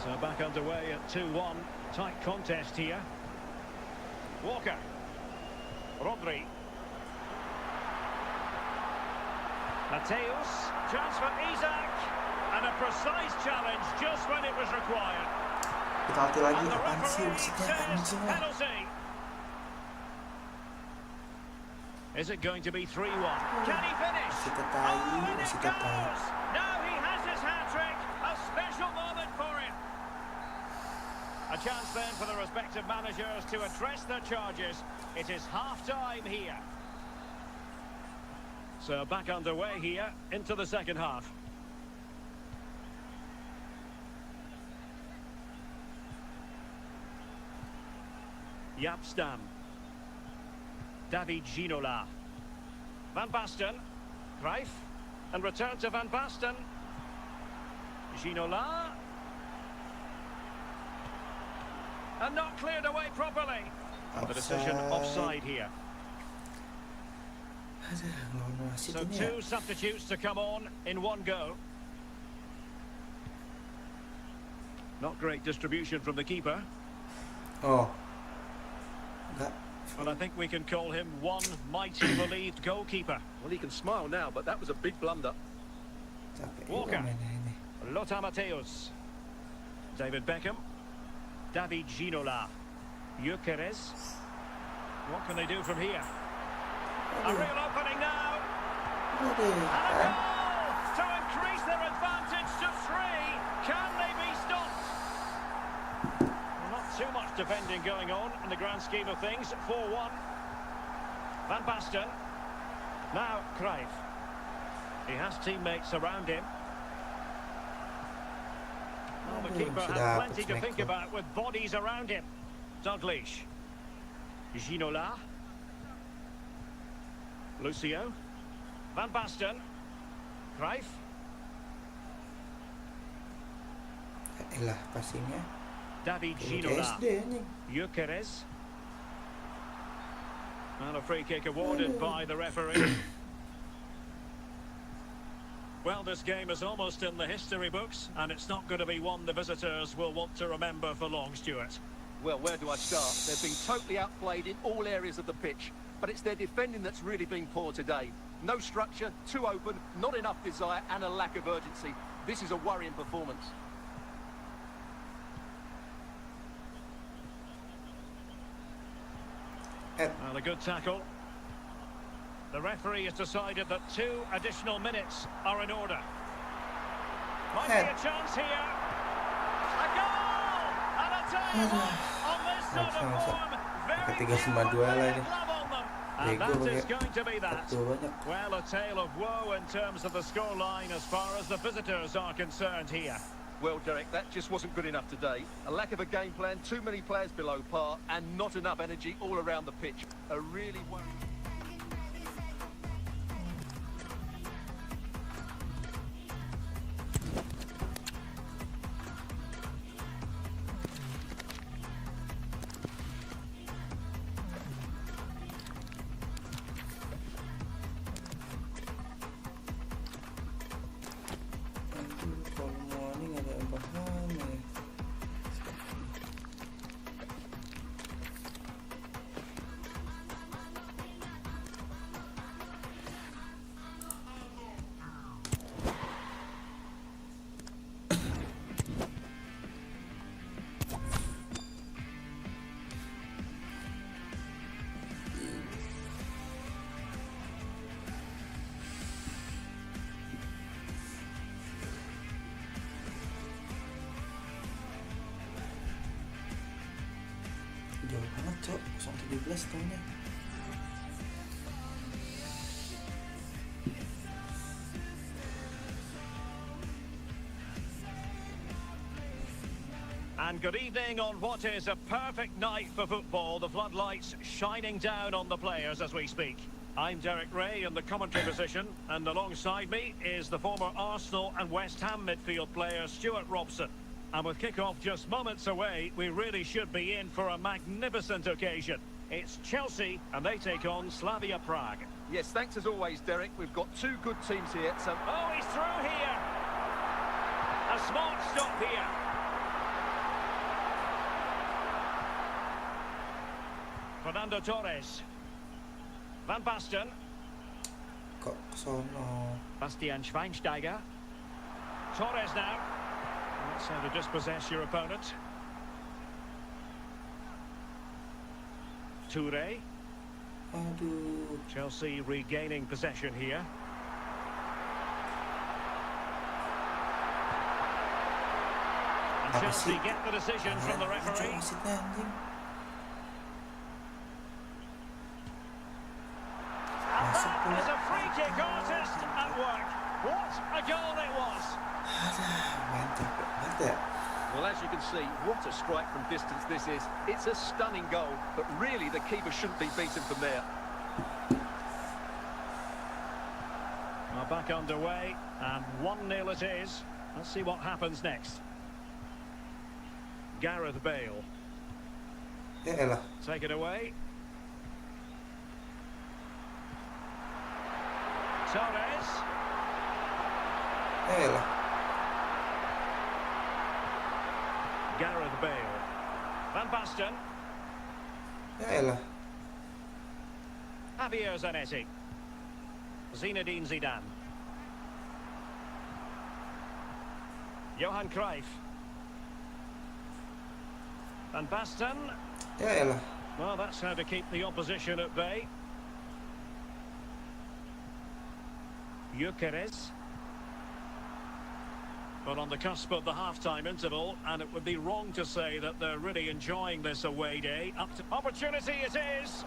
Speaker 2: So back underway at 2-1. Tight contest here. Walker. Rodri. Mateus. Chance for Isaac. And a precise challenge just when it was required.
Speaker 1: Penalti lagi.
Speaker 2: And the
Speaker 1: Apaan sih
Speaker 2: referee
Speaker 1: wasitnya
Speaker 2: says
Speaker 1: anjing lah.
Speaker 2: penalty. Is it going to be 3-1? Can he finish?
Speaker 1: Masih
Speaker 2: Oh,
Speaker 1: ketai,
Speaker 2: and it
Speaker 1: masih ketai.
Speaker 2: goes! Now he has his hat-trick. A special moment for him. A chance then for the respective managers to address their charges. It is half-time here. So back underway here into the second half. Jaap Stam. David Ginola. Van Basten. Cruijff. And return to Van Basten. Ginola. And not cleared away properly. And the decision offside here.
Speaker 1: Aduh, ngelawan wasit
Speaker 2: So
Speaker 1: ini ya.
Speaker 2: two substitutes to come on in one go. Not great distribution from the keeper.
Speaker 1: Oh. Enggak.
Speaker 2: Well, I think we can call him one mighty believed goalkeeper.
Speaker 3: Well, he can smile now, but that was a big blunder.
Speaker 1: Capek
Speaker 2: Walker.
Speaker 1: juga mainnya ini.
Speaker 2: Lothar Matthäus. David Beckham. David Ginola. Gyökeres. What can they do from here? A real opening now.
Speaker 1: Aduh.
Speaker 2: And a goal to increase their advantage to 3. Can they be stopped? Well, not too much defending going on in the grand scheme of things. 4-1. Van Basten. Now Cruijff. He has teammates around him. Well, the keeper has plenty to think about with bodies around him. Dalglish. Ginola. Lucio. Van Basten. Cruijff.
Speaker 1: Elah passingnya.
Speaker 2: David
Speaker 1: Kayak
Speaker 2: Ginola.
Speaker 1: SD nih.
Speaker 2: Gyökeres. And a free kick awarded by the referee. Well, this game is almost in the history books, and it's not going to be one the visitors will want to remember for long, Stuart.
Speaker 3: Well, where do I start? They've been totally outplayed in all areas of the pitch, but it's their defending that's really been poor today. No structure, too open, not enough desire, and a lack of urgency. This is a worrying performance.
Speaker 2: Well, a good tackle. The referee has decided that 2 additional minutes are in order. Might be a chance here. A goal! And a table on this sort of form. Very few love on them. And that is going to be that. Well, a tale of woe in terms of the scoreline as far as the visitors are concerned here.
Speaker 3: Well, Derek, that just wasn't good enough today. A lack of a game plan, too many players below par, and not enough energy all around the pitch. A really worrying...
Speaker 1: Jauh banget cok, 017 tahunnya.
Speaker 2: And good evening on what is a perfect night for football. The floodlights shining down on the players as we speak. I'm Derek Ray in the commentary position, and alongside me is the former Arsenal and West Ham midfield player Stuart Robson. And with kick-off just moments away, we really should be in for a magnificent occasion. It's Chelsea, and they take on Slavia Prague.
Speaker 3: Yes, thanks as always, Derek. We've got 2 good teams here, so...
Speaker 2: Oh, he's through here! A smart stop here. Fernando Torres. Van Basten.
Speaker 1: Kok sono?
Speaker 2: Bastian Schweinsteiger. Torres now. That's how to dispossess your opponent. Toure.
Speaker 1: Aduh.
Speaker 2: Chelsea regaining possession here. And
Speaker 1: Apa
Speaker 2: Chelsea
Speaker 1: sih?
Speaker 2: get the decision from the referee.
Speaker 1: Wasitnya anjing.
Speaker 2: And
Speaker 1: Masuk
Speaker 2: that
Speaker 1: pula.
Speaker 2: is a free kick artist at work. What a goal it was.
Speaker 1: Aduh, main capek banget ya.
Speaker 3: Well, as you can see, what a strike from distance this is. It's a stunning goal, but really the keeper shouldn't be beaten from there.
Speaker 2: Well, back underway, and 1-0 it is. Let's see what happens next. Gareth Bale.
Speaker 1: Ya elah.
Speaker 2: Take it away. Torres.
Speaker 1: Ya elah.
Speaker 2: Gareth Bale. Van Basten.
Speaker 1: Ya elah.
Speaker 2: Javier Zanetti. Zinedine Zidane. Johan Cruyff. Van Basten.
Speaker 1: Ya elah.
Speaker 2: Well, that's how to keep the opposition at bay. Gyökeres. But on the cusp of the half-time interval, and it would be wrong to say that they're really enjoying this away day. Up to opportunity it is.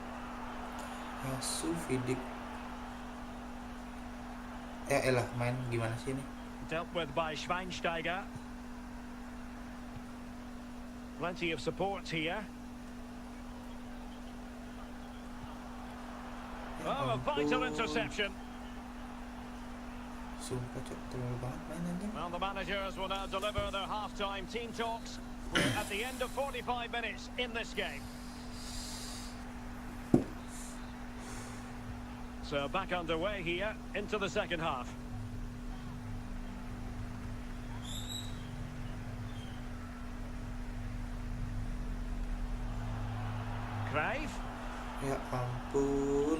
Speaker 1: Asu Fidik. Ya elah, main gimana sih ini?
Speaker 2: Dealt with by Schweinsteiger. Plenty of support here.
Speaker 1: Ya
Speaker 2: Oh, a vital
Speaker 1: ampun.
Speaker 2: interception.
Speaker 1: Sumpah cok, terlalu banget main anjing.
Speaker 2: Well, the managers will now deliver their half-time team talks. We're at the end of 45 minutes in this game. So back underway here into the second half.
Speaker 1: Ya ampun.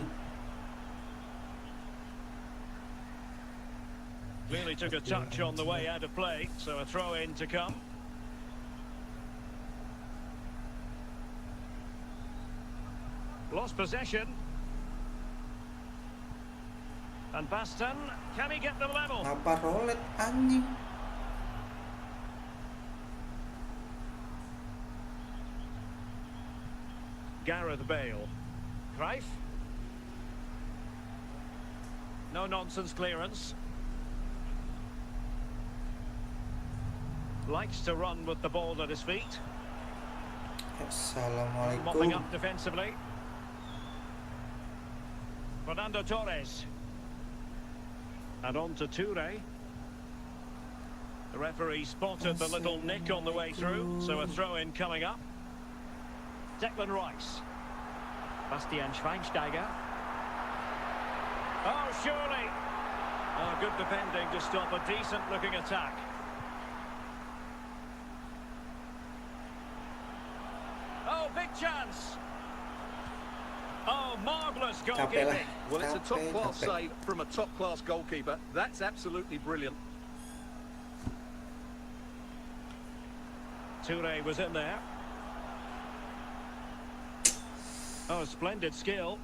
Speaker 2: Clearly took a touch on the way out of play, so a throw in to come. Lost possession. And Baston, can he get them level?
Speaker 1: Apa rolet anjing?
Speaker 2: Gareth Bale. Cruyff. No nonsense clearance. Likes to run with the ball at his feet.
Speaker 1: Assalamualaikum.
Speaker 2: Mopping up defensively. Fernando Torres. And on to Toure. The referee spotted the little nick on the way through, so a throw-in coming up. Declan Rice. Bastian Schweinsteiger. Oh, surely. Oh, good defending to stop a decent-looking attack. Oh, big chance. Oh, marvellous goalkeeping.
Speaker 3: Well, it's a top-class save from a top-class goalkeeper. That's absolutely brilliant.
Speaker 2: Toure was in there. Oh, splendid skill.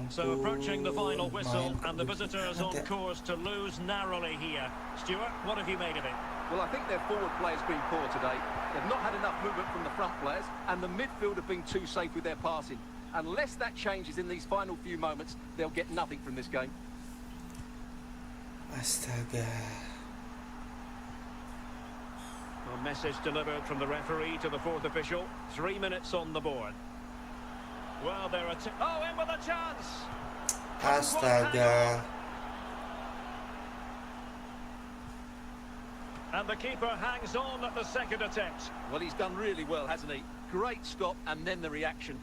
Speaker 2: So approaching the final whistle, and the visitors on course to lose narrowly here. Stuart, what have you made of it?
Speaker 3: Well, I think their forward play's been poor today. They've not had enough movement from the front players, and the midfield have been too safe with their passing. Unless that changes in these final few moments, they'll get nothing from this game.
Speaker 1: Astaga.
Speaker 2: A message delivered from the referee to the fourth official. 3 minutes on the board. Well, there are oh, in with a chance!
Speaker 1: Astaga.
Speaker 2: And the keeper hangs on at the second attempt.
Speaker 3: Well, he's done really well, hasn't he? Great stop, and then the reaction.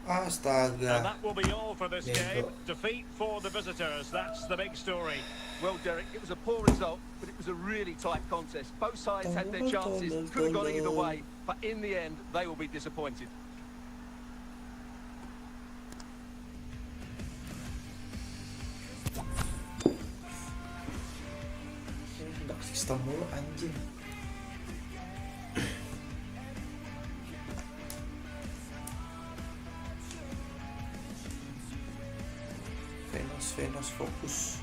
Speaker 1: Astaga.
Speaker 2: And that will be all for this game. Defeat for the visitors. That's the big story.
Speaker 3: Well, Derek, it was a poor result, but it was a really tight contest. Both sides had their chances, could have gone either way, but in the end, they will be disappointed.
Speaker 1: Sistem mulu anjing. Venus fokus.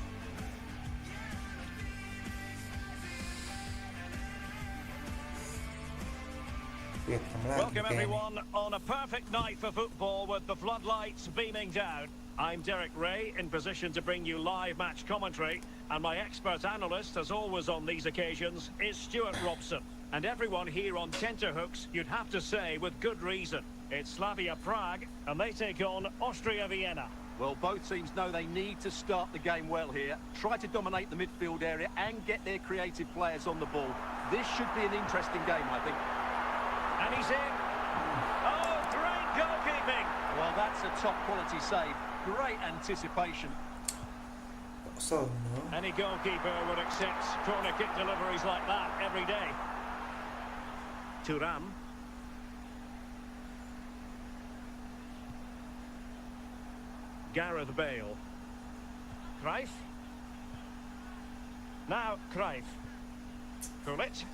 Speaker 2: Welcome everyone on a perfect night for football with the floodlights beaming down. I'm Derek Ray, in position to bring you live match commentary, and my expert analyst, as always on these occasions, is Stuart Robson. And everyone here on tenterhooks, you'd have to say with good reason. It's Slavia Prague, and they take on Austria Vienna.
Speaker 3: Well, both teams know they need to start the game well here, try to dominate the midfield area and get their creative players on the ball. This should be an interesting game, I think.
Speaker 2: And he's in. Oh, great goalkeeping.
Speaker 3: Well, that's a top-quality save. Great anticipation.
Speaker 1: So, no.
Speaker 2: Any goalkeeper would accept corner kick deliveries like that every day. Thuram. Gareth Bale. Cruyff. Now Cruyff. Gullit.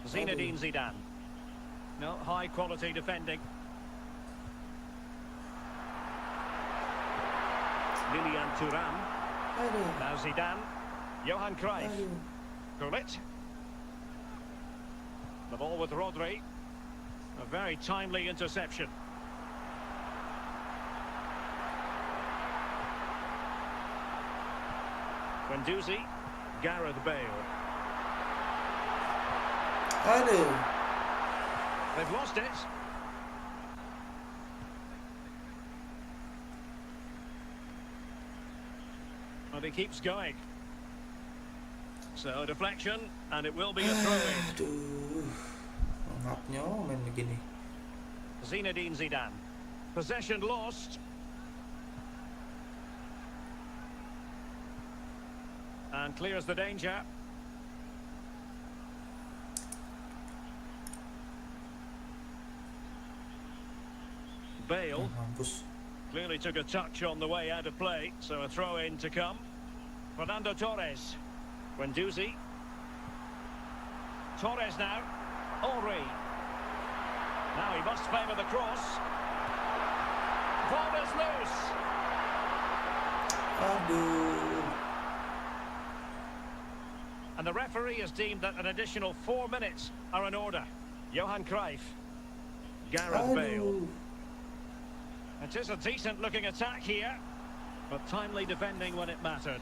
Speaker 2: Zinedine Zidane. No, high quality defending. Lilian Thuram. Now Zidane. Johan Cruyff. Gullit. The ball with Rodri. A very timely interception. Guendouzi. Gareth Bale. They've lost it. But he keeps going. So deflection, and it will be a throw-in.
Speaker 1: Ngapnya main begini.
Speaker 2: Zinedine Zidane. Possession lost. And clears the danger. Bale
Speaker 1: Mampus.
Speaker 2: clearly took a touch on the way out of play, so a throw in to come. Fernando Torres. Guendouzi. Torres now. Henry. Now he must favour the cross. Ball is loose.
Speaker 1: Aduh.
Speaker 2: And the referee has deemed that an additional 4 minutes are in order. Johan Cruyff. Gareth Bale.
Speaker 1: Aduh.
Speaker 2: It is a decent-looking attack here, but timely defending when it mattered.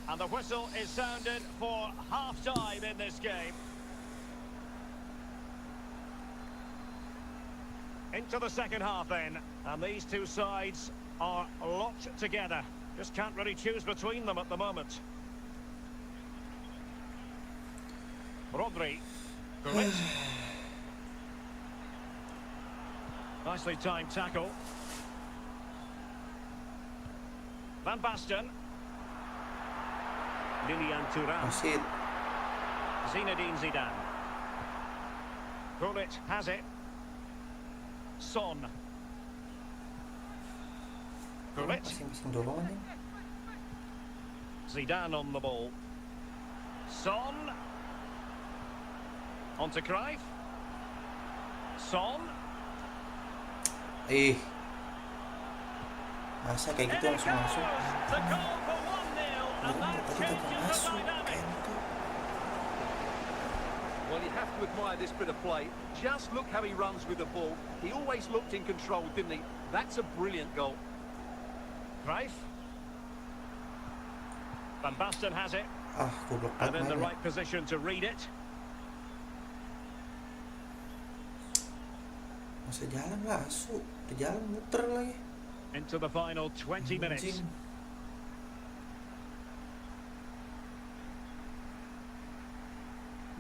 Speaker 2: And the whistle is sounded for half-time in this game. Into the second half then, and these two sides are locked together. Just can't really choose between them at the moment. Rodri. Gullit. Nicely timed tackle. Van Basten. Lilian Thuram.
Speaker 1: Masih.
Speaker 2: Zinedine Zidane. Gullit has it. Son. Gullit.
Speaker 1: Masing-masing dorongan nih.
Speaker 2: Zidane on the ball. Son. On to Cruyff. Son.
Speaker 1: Masa kayak gitu langsung masuk.
Speaker 2: The goal for 1-0, and that changes the dynamic.
Speaker 3: Well, you have to admire this bit of play. Just look how he runs with the ball. He always looked in control, didn't he? That's a brilliant goal.
Speaker 2: Cruyff. Van Basten has it,
Speaker 1: Goblok
Speaker 2: and
Speaker 1: banget
Speaker 2: in the
Speaker 1: mainnya.
Speaker 2: right position to read it.
Speaker 1: Masa jalan lah, asu. Udah jalan muter lagi.
Speaker 2: Into the final 20 minutes.
Speaker 1: Anjing.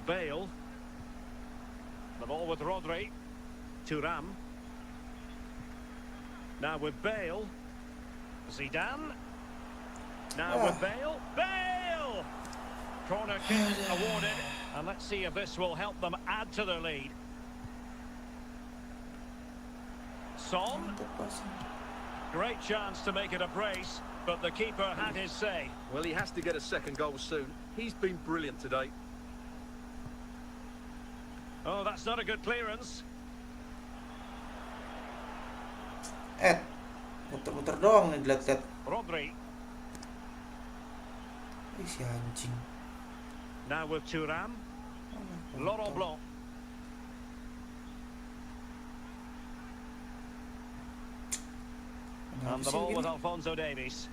Speaker 2: Bale. The ball with Rodri. Thuram. Now with Bale. Zidane. Now with Bale. Bale! Corner kick awarded. And let's see if this will help them add to their lead. Son.
Speaker 1: Mantap passing.
Speaker 2: Great chance to make it a brace, but the keeper had his say.
Speaker 3: Well, he has to get a second goal soon. He's been brilliant today.
Speaker 2: Oh, that's not a good clearance.
Speaker 1: Muter-muter doang nih dilihat-lihat.
Speaker 2: Rodri.
Speaker 1: Ih, si anjing.
Speaker 2: Now with Thuram. Laurent Blanc. And the ball with Alphonso Davies.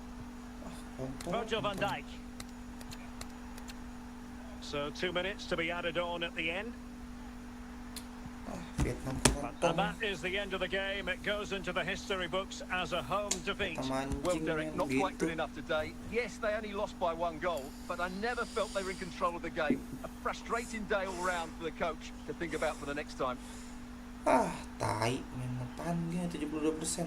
Speaker 2: Virgil van Dijk. So 2 minutes to be added on at the end.
Speaker 1: Vietnam
Speaker 2: And that is the end of the game. It goes into the history books as a home defeat.
Speaker 3: Well, Derek, not quite good enough today. Yes, they only lost by 1 goal, but I never felt they were in control of the game. A frustrating day all round for the coach to think about for the next time.
Speaker 1: Tai. Main apaan dia 72%.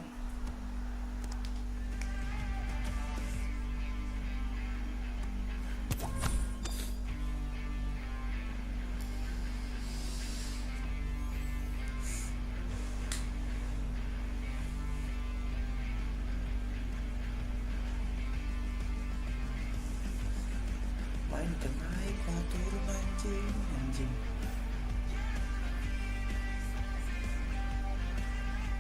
Speaker 1: Main ke naik, malah turun anjing.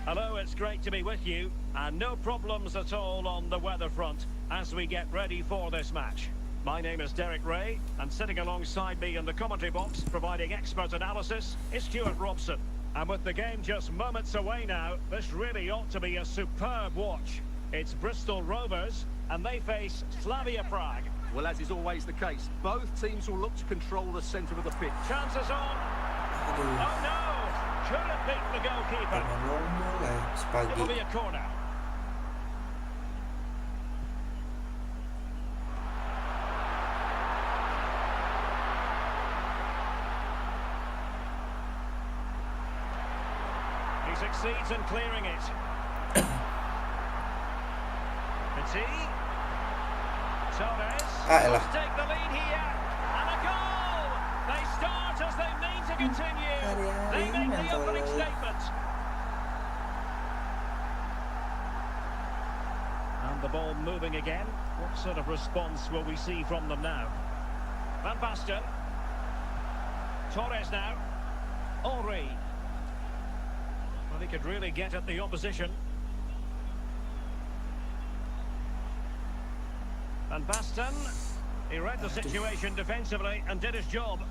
Speaker 2: Hello, it's great to be with you, and no problems at all on the weather front as we get ready for this match. My name is Derek Ray, and sitting alongside me in the commentary box, providing expert analysis, is Stuart Robson. And with the game just moments away now, this really ought to be a superb watch. It's Bristol Rovers, and they face Slavia Prague.
Speaker 3: Well, as is always the case, both teams will look to control the centre of the pitch.
Speaker 2: Chances on.
Speaker 1: Aduh.
Speaker 2: Oh no! Couldn't beat the goalkeeper.
Speaker 1: Spagi.
Speaker 2: It'll be a corner. He succeeds in clearing it. Petit. Torres
Speaker 1: Ah, elah.
Speaker 2: must take the lead here. And a goal! They start as they mean to continue. They make the opening statement. And the ball moving again. What sort of response will we see from them now? Van Basten. Torres now. Henry. Well, he could really get at the opposition. Van Basten. He read the situation defensively and did his job.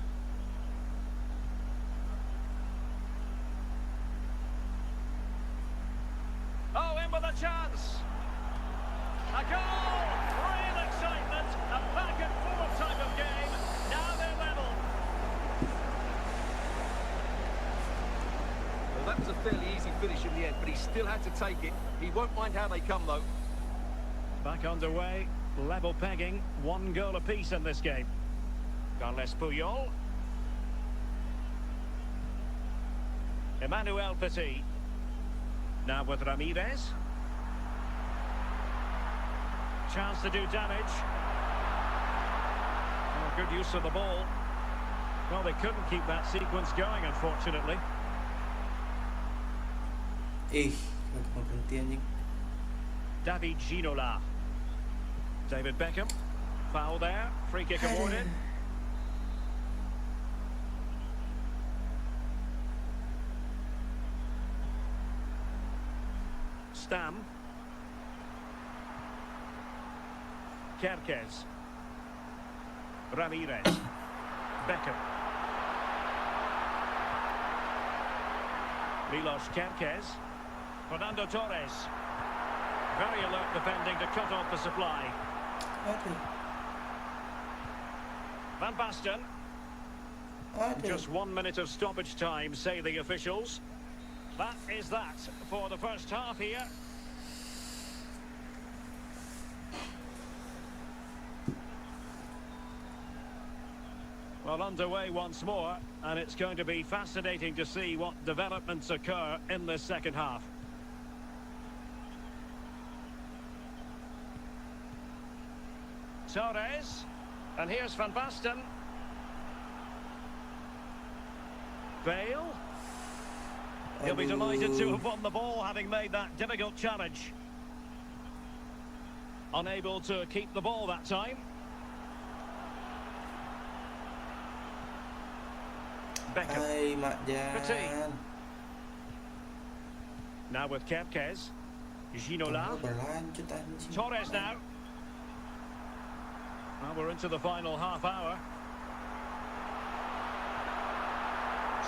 Speaker 2: Oh, in with a chance. A goal! Real excitement. A back and forth type of game. Now they're level.
Speaker 3: Well, that was a fairly easy finish in the end, but he still had to take it. He won't mind how they come, though.
Speaker 2: Back underway. Level pegging. 1 goal apiece in this game. Carles Puyol. Emmanuel Petit. Now with Ramirez. Chance to do damage. Oh, good use of the ball. Well, they couldn't keep that sequence going, unfortunately.
Speaker 1: Berhenti anjing.
Speaker 2: David Ginola. David Beckham. Foul there. Free kick awarded. Stam. Kerkez. Ramirez. Beckham. Milos Kerkez. Fernando Torres. Very alert defending to cut off the supply. Van Basten. Just 1 minute of stoppage time, say the officials. That is that for the first half here. Well, underway once more, and it's going to be fascinating to see what developments occur in this second half. Torres, and here's Van Basten. Bale. He'll be delighted to have won the ball, having made that difficult challenge. Unable to keep the ball that time. Beckham. Petit. Now with Kerkez. Ginola. Torres now. Well, we're into the final half hour.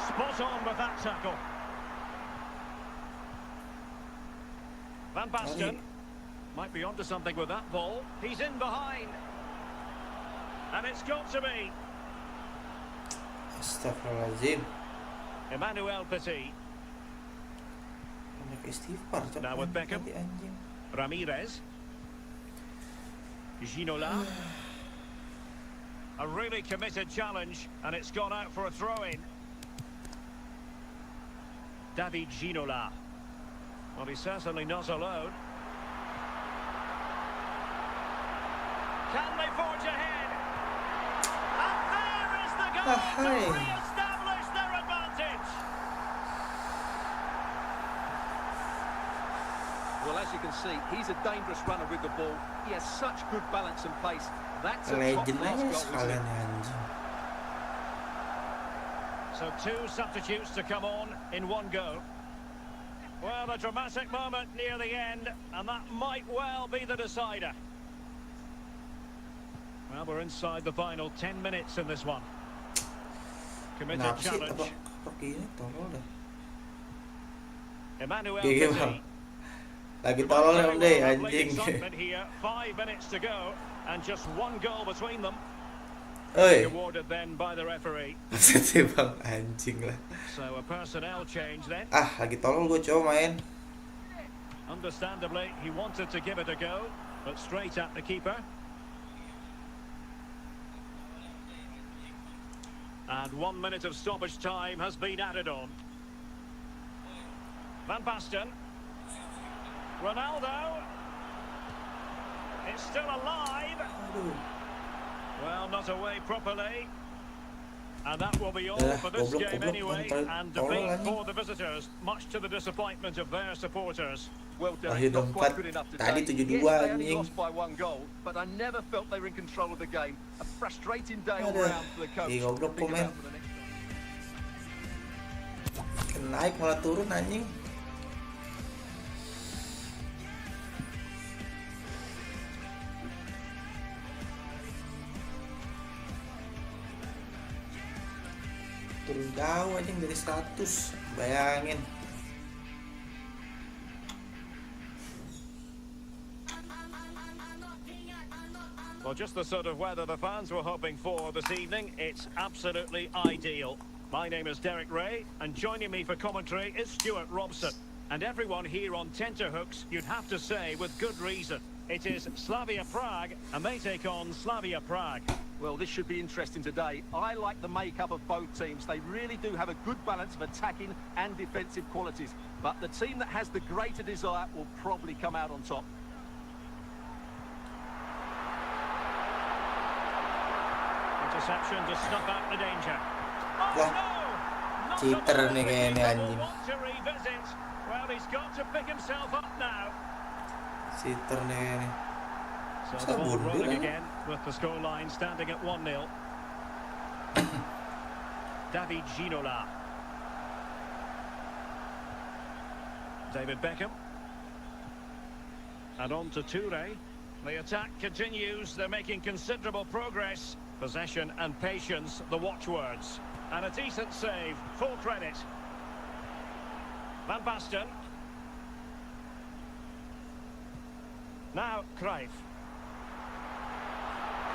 Speaker 2: Spot on with that tackle. Van Basten might be onto something with that ball. He's in behind. And it's got to be.
Speaker 1: Astagfirullahaladzim.
Speaker 2: Emmanuel Petit. Now with Beckham. Ramirez. Ginola. A really committed challenge, and it's gone out for a throw-in. David Ginola. Well, he's certainly not alone. Can they forge ahead? And there is the goal to re-establish their advantage.
Speaker 3: Well, as you can see, he's a dangerous runner with the ball. He has such good balance and pace. That's a top-class goal, isn't it?
Speaker 2: So 2 substitutes to come on in 1 go. Well, a dramatic moment near the end, and that might well be the decider. Well, we're inside the final 10 minutes in this one. Committed challenge. Emmanuel Petit.
Speaker 1: Lagi tolol deh anjing.
Speaker 2: Excitement here. 5 minutes to go, and just 1 goal between them.
Speaker 1: Oi.
Speaker 2: Awarded then by the referee.
Speaker 1: Maksudnya bang anjing lah.
Speaker 2: So a personnel change then.
Speaker 1: Lagi tolol gue coba main.
Speaker 2: Understandably, he wanted to give it a go, but straight at the keeper. And 1 minute of stoppage time has been added on. Van Basten. Ronaldo. It's still alive.
Speaker 1: Aduh.
Speaker 2: Well, not away properly. And that will be all
Speaker 1: Yalah,
Speaker 2: for this
Speaker 1: goblok,
Speaker 2: game
Speaker 1: goblok,
Speaker 2: anyway.
Speaker 1: tolol
Speaker 2: And defeat
Speaker 1: anjing.
Speaker 2: for the visitors, much to the disappointment of their supporters.
Speaker 3: Well done.
Speaker 1: Wahyu
Speaker 3: Not quite
Speaker 1: Dompat
Speaker 3: good enough
Speaker 1: tadi
Speaker 3: today.
Speaker 1: 7-2
Speaker 3: Yes, they only
Speaker 1: anjing.
Speaker 3: lost by 1 goal, but I never felt they were in control of the game. A frustrating day all
Speaker 1: Aduh.
Speaker 3: round for the coach.
Speaker 1: Ih, goblok
Speaker 3: Think
Speaker 1: komen.
Speaker 3: about for the next game.
Speaker 1: Naik malah turun anjing. Turun jauh anjing dari 100. Bayangin.
Speaker 2: Well, just the sort of weather the fans were hoping for this evening. It's absolutely ideal. My name is Derek Ray, and joining me for commentary is Stuart Robson. And everyone here on tenterhooks, you'd have to say with good reason. It is Slavia Prague, and they take on Slavia Prague.
Speaker 3: Well, this should be interesting today. I like the makeup of both teams. They really do have a good balance of attacking and defensive qualities. But the team that has the greater desire will probably come out on top.
Speaker 2: Interception to snuff out the danger.
Speaker 1: Wah,
Speaker 2: Oh, no! Not
Speaker 1: cheater
Speaker 2: a
Speaker 1: nih kayaknya
Speaker 2: that
Speaker 1: anjing.
Speaker 2: will want to revisit. Well, he's got to pick himself up now.
Speaker 1: Sitter nih.
Speaker 2: So
Speaker 1: Masa
Speaker 2: the ball
Speaker 1: mundur,
Speaker 2: rolling
Speaker 1: eh?
Speaker 2: again with the scoreline standing at 1-0. David Ginola. David Beckham. And on to Toure. The attack continues. They're making considerable progress. Possession and patience, the watchwords. And a decent save, full credit. Van Basten. Now Cruijff.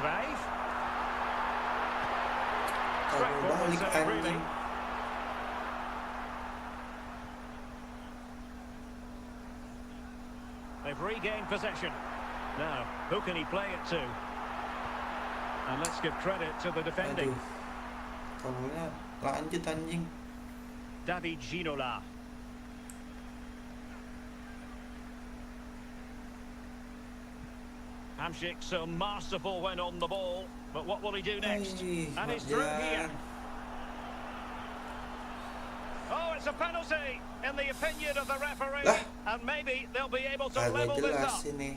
Speaker 2: Cruijff.
Speaker 1: Kalau balik anjing.
Speaker 2: They've regained possession. Now, who can he play it to? And let's give credit to the defending.
Speaker 1: Aduh. Tololnya lanjut anjing.
Speaker 2: David Ginola. Hamsik so masterful when on the ball, but what will he do next?
Speaker 1: Ay,
Speaker 2: And he's through here.
Speaker 1: Marjan.
Speaker 2: Oh, it's a penalty in the opinion of the referee.
Speaker 1: Lah.
Speaker 2: And maybe they'll be able to
Speaker 1: Agak
Speaker 2: level this
Speaker 1: jelas
Speaker 2: up.
Speaker 1: ini.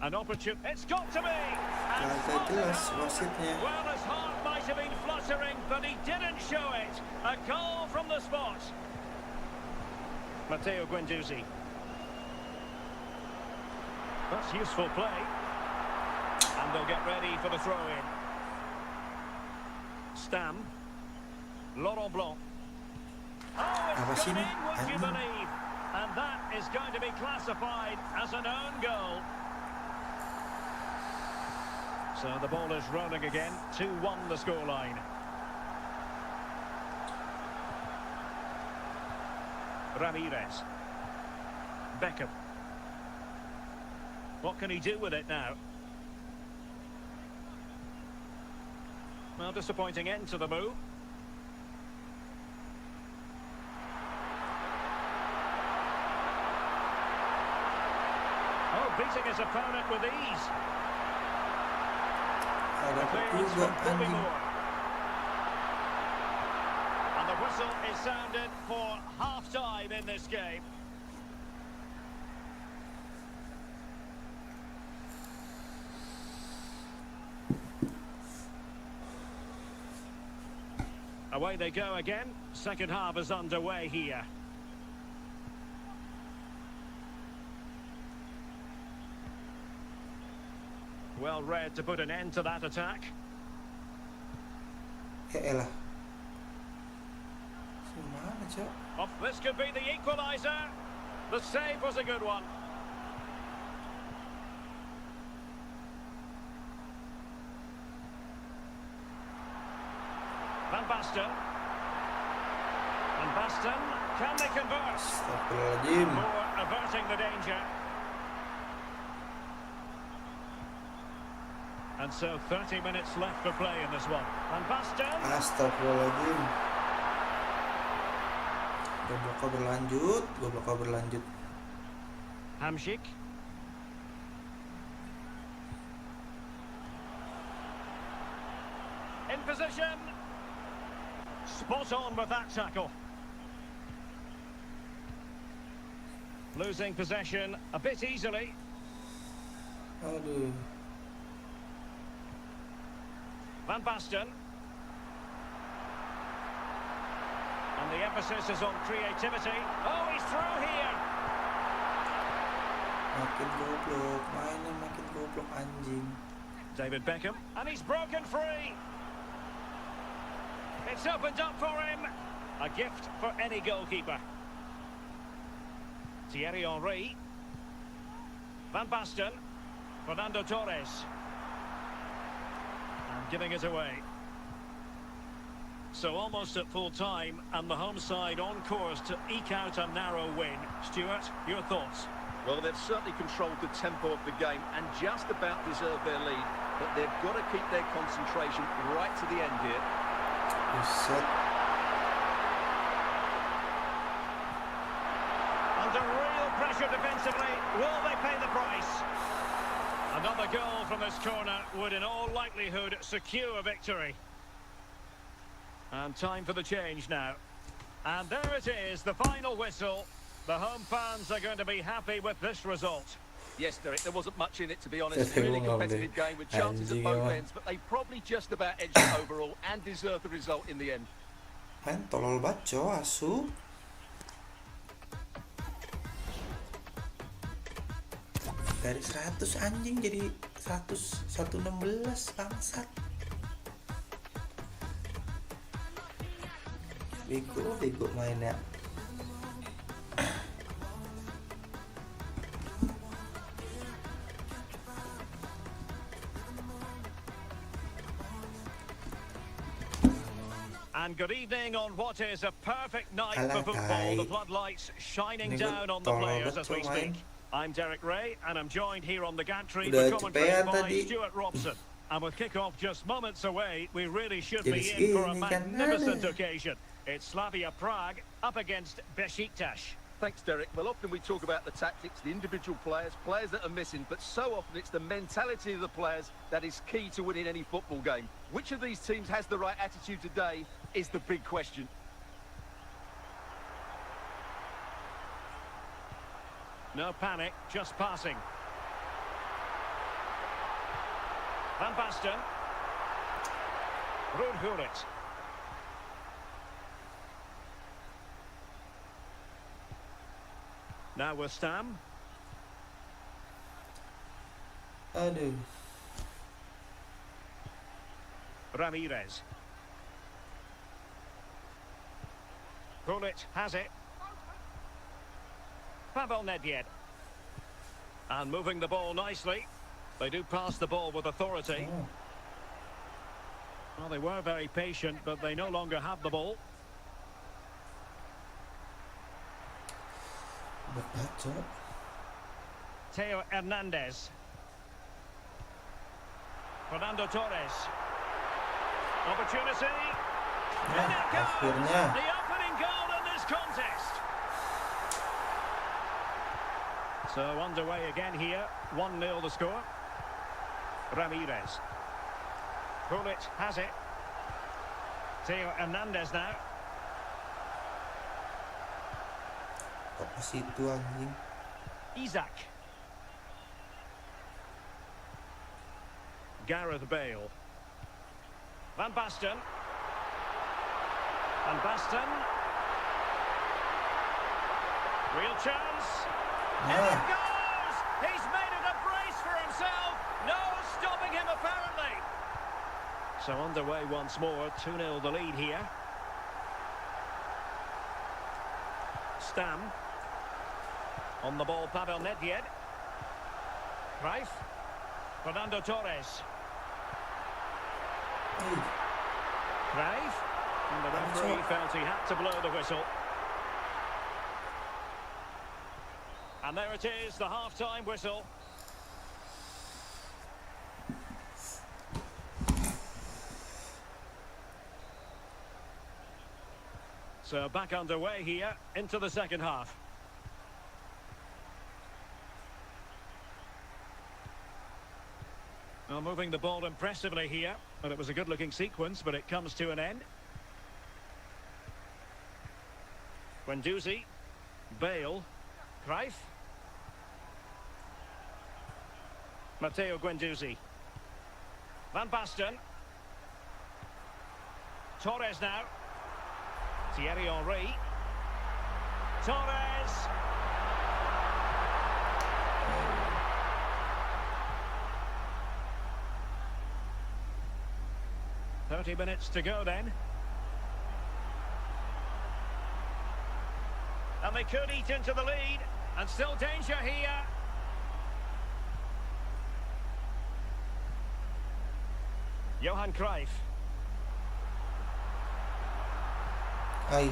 Speaker 2: An opportunity. It's got to be. And
Speaker 1: Agak
Speaker 2: spotted
Speaker 1: jelas
Speaker 2: home.
Speaker 1: wasitnya.
Speaker 2: Well, his heart might have been fluttering, but he didn't show it. A goal from the spot. Matteo Guendouzi. That's useful play. And they'll get ready for the throw-in. Stam. Laurent Blanc. Oh,
Speaker 1: Apa
Speaker 2: it's
Speaker 1: sih
Speaker 2: gone
Speaker 1: ini?
Speaker 2: in, would you
Speaker 1: Anjing.
Speaker 2: believe? And that is going to be classified as an own goal. So the ball is rolling again. 2-1 the scoreline. Ramirez. Beckham. What can he do with it now? Well, disappointing end to the move. Oh, beating his opponent with ease.
Speaker 1: Ada
Speaker 2: Clearance
Speaker 1: juga
Speaker 2: from Bobby
Speaker 1: anjing.
Speaker 2: Moore. And the whistle is sounded for half-time in this game. Away they go again. Second half is underway here. Well read to put an end to that attack.
Speaker 1: Elah. Gimana, Cok?
Speaker 2: Oh, this could be the equaliser. The save was a good one. Van Basten. Van Basten, can they convert?
Speaker 1: Astagfirullahaladzim.
Speaker 2: Moore averting the danger. And so 30 minutes left for play in this one. Van Basten.
Speaker 1: Astagfirullahaladzim. Goblok berlanjut.
Speaker 2: Hamsik. Spot on with that tackle. Losing possession a bit easily.
Speaker 1: Aduh.
Speaker 2: Van Basten. And the emphasis is on creativity. Oh, he's through here.
Speaker 1: Makin goblok, mainnya makin goblok anjing.
Speaker 2: David Beckham. And he's broken free. It's opened up for him. A gift for any goalkeeper. Thierry Henry. Van Basten. Fernando Torres. And giving it away. So almost at full time, and the home side on course to eke out a narrow win. Stuart, your thoughts?
Speaker 3: Well, they've certainly controlled the tempo of the game and just about deserved their lead. But they've got to keep their concentration right to the end here.
Speaker 1: Buset.
Speaker 2: Under real pressure defensively, will they pay the price? Another goal from this corner would in all likelihood secure victory. And time for the change now. And there it is, the final whistle. The home fans are going to be happy with this result.
Speaker 3: Yes, Derek, there wasn't much in it, to be honest. Really competitive game with chances at both ends, but they probably just about edged it overall and deserved the result in the end.
Speaker 1: Main tolol banget, cowok, asu. Dari 100 anjing jadi 116 bangsat. Bego mainnya.
Speaker 2: And good evening on what is a perfect night for football. The floodlights shining down on the players as we speak. I'm Derek Ray, and I'm joined here on the gantry for commentary by Stuart Robson. And with kick-off just moments away, we really should be in for a magnificent occasion. It's Slavia Prague up against Besiktas.
Speaker 3: Thanks, Derek. Well, often we talk about the tactics, the individual players that are missing, but so often it's the mentality of the players that is key to winning any football game. Which of these teams has the right attitude today is the big question.
Speaker 2: No panic, just passing. Van Basten. Ruud Gullit. Now with Stam.
Speaker 1: Aduh.
Speaker 2: Ramirez. Gullit has it. Pavel Nedved. And moving the ball nicely. They do pass the ball with authority.
Speaker 1: Oh.
Speaker 2: Well, they were very patient, but they no longer have the ball. Theo Hernandez. Fernando Torres. Opportunity. And it goes. The opening goal in this contest. So underway again here. 1-0 the score. Ramirez. Gullit has it. Theo Hernandez now.
Speaker 1: Apa sih itu anjing?
Speaker 2: Isaac. Gareth Bale. Van Basten. Van Basten. Real chance. And it goes! He's made it a brace for himself. No stopping him apparently. So underway once more. 2-0 the lead here. Stam. On the ball, Pavel Nedved. Greif. Fernando Torres. Greif. And the referee felt he had to blow the whistle. And there it is, the half-time whistle. So back underway here into the second half. Well, moving the ball impressively here, but it was a good-looking sequence, but it comes to an end. Guendouzi. Bale. Cruyff. Matteo Guendouzi. Van Basten. Torres now. Thierry Henry. Torres. "30 minutes to go then. And they could eat into the lead. And still danger here. Johan Cruyff.
Speaker 1: Ay,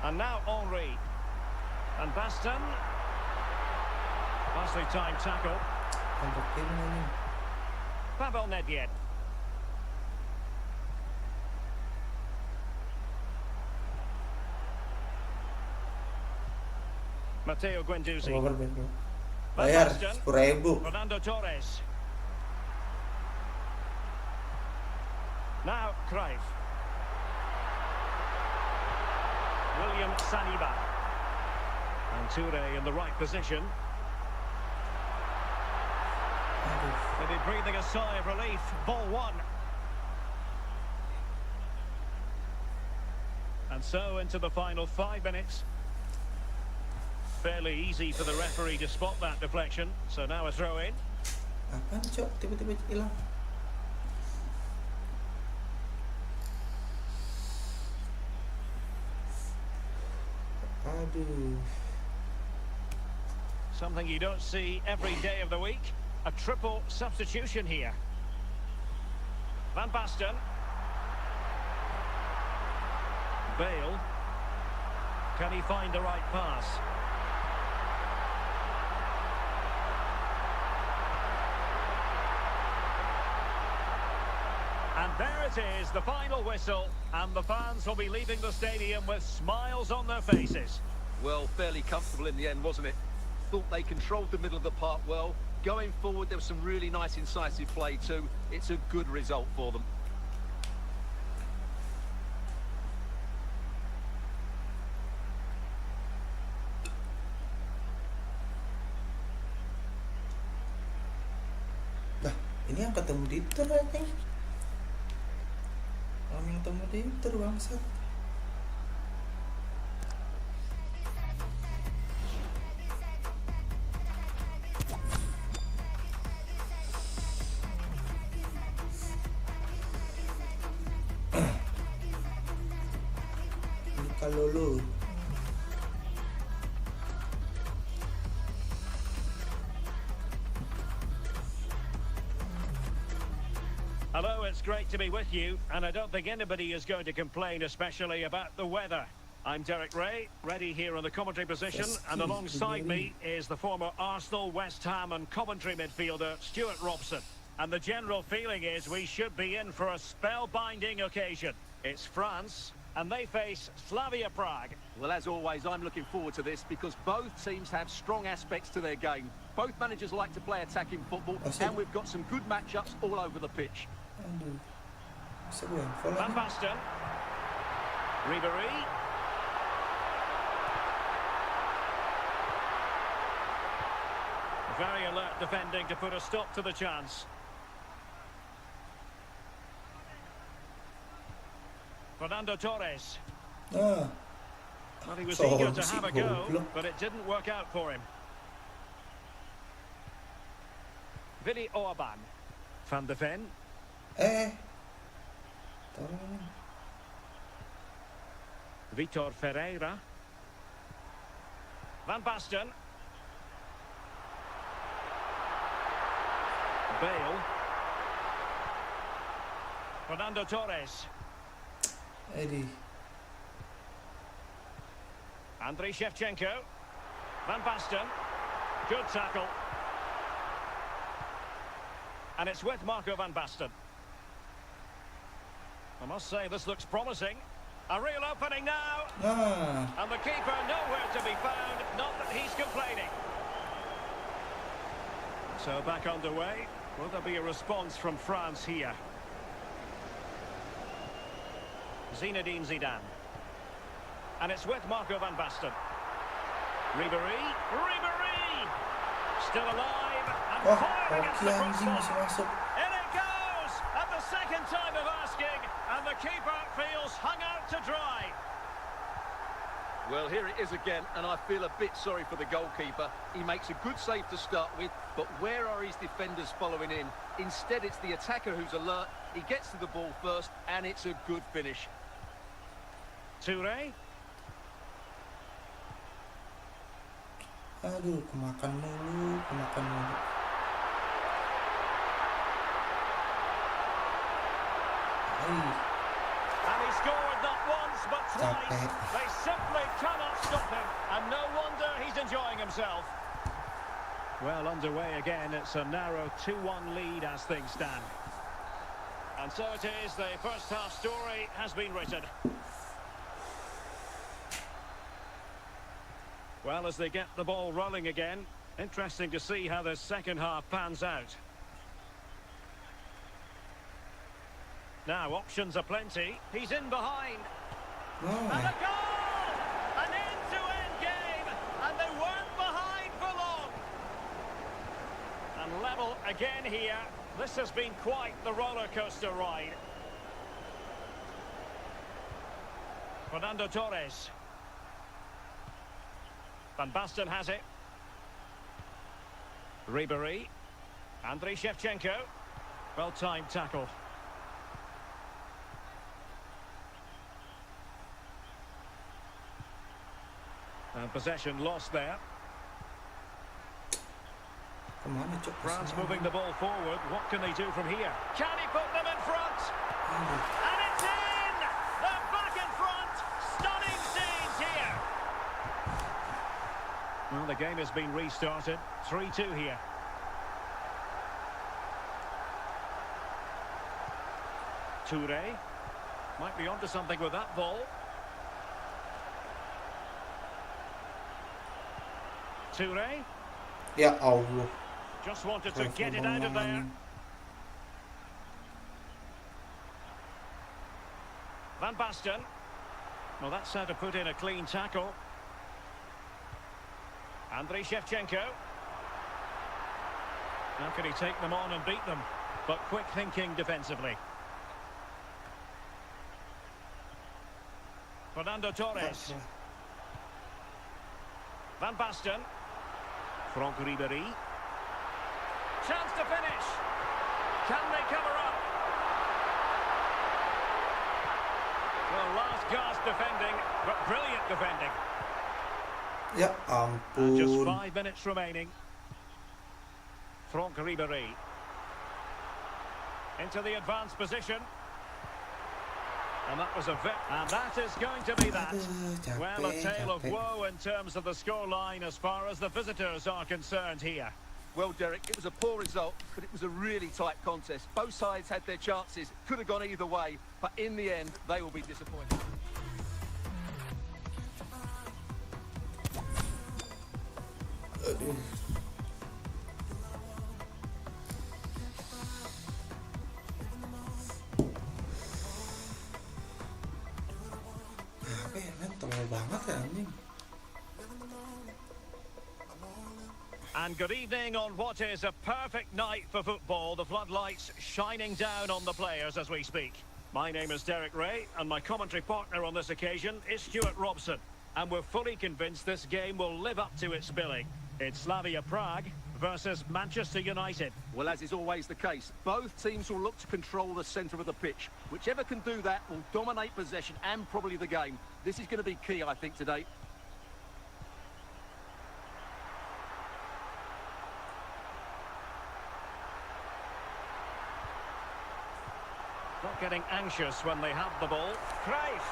Speaker 2: And now Henry. And Basten. Nicely timed tackle.
Speaker 1: tampakin na yun.
Speaker 2: Pavel Nedved. Matteo Guendouzi.
Speaker 1: Overbet bro.
Speaker 2: Van
Speaker 1: Bayar,
Speaker 2: Basten.
Speaker 1: 10.000.
Speaker 2: Fernando Torres. Now Cruyff. William Saliba. And Toure in the right position.
Speaker 1: Aduh.
Speaker 2: Maybe breathing a sigh of relief. Ball one. And so into the final 5 minutes. Fairly easy for the referee to spot that deflection. So now a throw in.
Speaker 1: Apaan cok? Tiba-tiba hilang. Aduh.
Speaker 2: Something you don't see every day of the week. A triple substitution here. Van Basten. Bale. Can he find the right pass? And there it is, the final whistle, and the fans will be leaving the stadium with smiles on their faces.
Speaker 3: Well, fairly comfortable in the end, wasn't it? Thought they controlled the middle of the park well. Going forward, there was some really nice incisive play too. It's a good result for them.
Speaker 1: Lah, ini yang ketemu di Twitter aja. Orang yang ketemu di Twitter bangsat. Kalau lu
Speaker 2: Hello, it's great to be with you, and I don't think anybody is going to complain, especially about the weather. I'm Derek Ray, ready here in the commentary position, and alongside me is the former Arsenal, West Ham and Coventry midfielder, Stuart Robson. And the general feeling is we should be in for a spellbinding occasion. It's France, and they face Slavia Prague.
Speaker 3: Well, as always, I'm looking forward to this because both teams have strong aspects to their game. Both managers like to play attacking football, and we've got some good matchups all over the pitch.
Speaker 1: aduh. Bisa gue handphone
Speaker 2: Van
Speaker 1: lagi.
Speaker 2: Basten. Ribéry. Very alert defending to put a stop to the chance. Fernando Torres.
Speaker 1: Nah,
Speaker 2: Well, he was
Speaker 1: So,
Speaker 2: eager to have a go,
Speaker 1: goblok.
Speaker 2: but it didn't work out for him. Willy Orban. Van de Ven.
Speaker 1: Tolong.
Speaker 2: Vitor Ferreira. Van Basten. Bale. Fernando Torres.
Speaker 1: Eddie.
Speaker 2: Andriy Shevchenko. Van Basten. Good tackle. And it's with Marco Van Basten. I must say, this looks promising. A real opening now.
Speaker 1: Nah,
Speaker 2: And the keeper nowhere to be found. Not that he's complaining. So back underway. Will there be a response from France here? Zinedine Zidane. And it's with Marco van Basten. Ribery. Still alive and
Speaker 1: Wah,
Speaker 2: firing against the
Speaker 1: hoki anjing
Speaker 2: crossbar.
Speaker 1: masih masuk.
Speaker 2: In it goes! At the second time of asking, and the keeper feels hung out to dry.
Speaker 3: Well, here it is again, and I feel a bit sorry for the goalkeeper. He makes a good save to start with, but where are his defenders following in? Instead, it's the attacker who's alert. He gets to the ball first, and it's a good finish.
Speaker 2: Toure.
Speaker 1: Aduh, kemakan mulu. Ay,
Speaker 2: And he scored not once but twice.
Speaker 1: Sampe.
Speaker 2: They simply cannot stop him, and no wonder he's enjoying himself. Well, underway again. It's a narrow 2-1 lead as things stand. And so it is, the first half story has been written. Well, as they get the ball rolling again, interesting to see how the second half pans out. Now, options are plenty. He's in behind.
Speaker 1: no.
Speaker 2: And a goal! An end-to-end game, and they weren't behind for long. And level again here. This has been quite the roller coaster ride. Fernando Torres. Van Basten has it. Ribery. Andriy Shevchenko. Well-timed tackle. And possession lost there.
Speaker 1: Kemana cok?
Speaker 2: France moving the ball forward. What can they do from here? Can he put them in front?
Speaker 1: Aduh.
Speaker 2: And it's in! They're back in front! Stunning scenes here! Well, the game has been restarted. 3-2 here. Toure. Might be onto something with that ball. Toure.
Speaker 1: Ya Allah.
Speaker 2: Just wanted to get it out of there. Van Basten. Well, that's how to put in a clean tackle. Andriy Shevchenko. How can he take them on and beat them? But quick thinking defensively. Fernando Torres. Van Basten. Franck Ribery. Chance to finish. Can they cover up? Well, last gasp defending, but brilliant defending.
Speaker 1: Ya
Speaker 2: And just
Speaker 1: ampun.
Speaker 2: 5 minutes remaining. Franck Ribery. Into the advanced position. And that was and that is going to be that.
Speaker 1: Aduh,
Speaker 2: Well, a tale of
Speaker 1: capek.
Speaker 2: woe in terms of the scoreline as far as the visitors are concerned here.
Speaker 3: Well, Derek, it was a poor result, but it was a really tight contest. Both sides had their chances, could have gone either way, but in the end, they will be disappointed.
Speaker 1: Aduh. Apa ya, men? Tolol banget ya anjing.
Speaker 2: And good evening on what is a perfect night for football. The floodlights shining down on the players as we speak. My name is Derek Ray, and my commentary partner on this occasion is Stuart Robson. And we're fully convinced this game will live up to its billing. It's Slavia Prague versus Manchester United.
Speaker 3: Well, as is always the case, both teams will look to control the centre of the pitch. Whichever can do that will dominate possession and probably the game. This is going to be key, I think, today.
Speaker 2: Not getting anxious when they have the ball. Cruyff.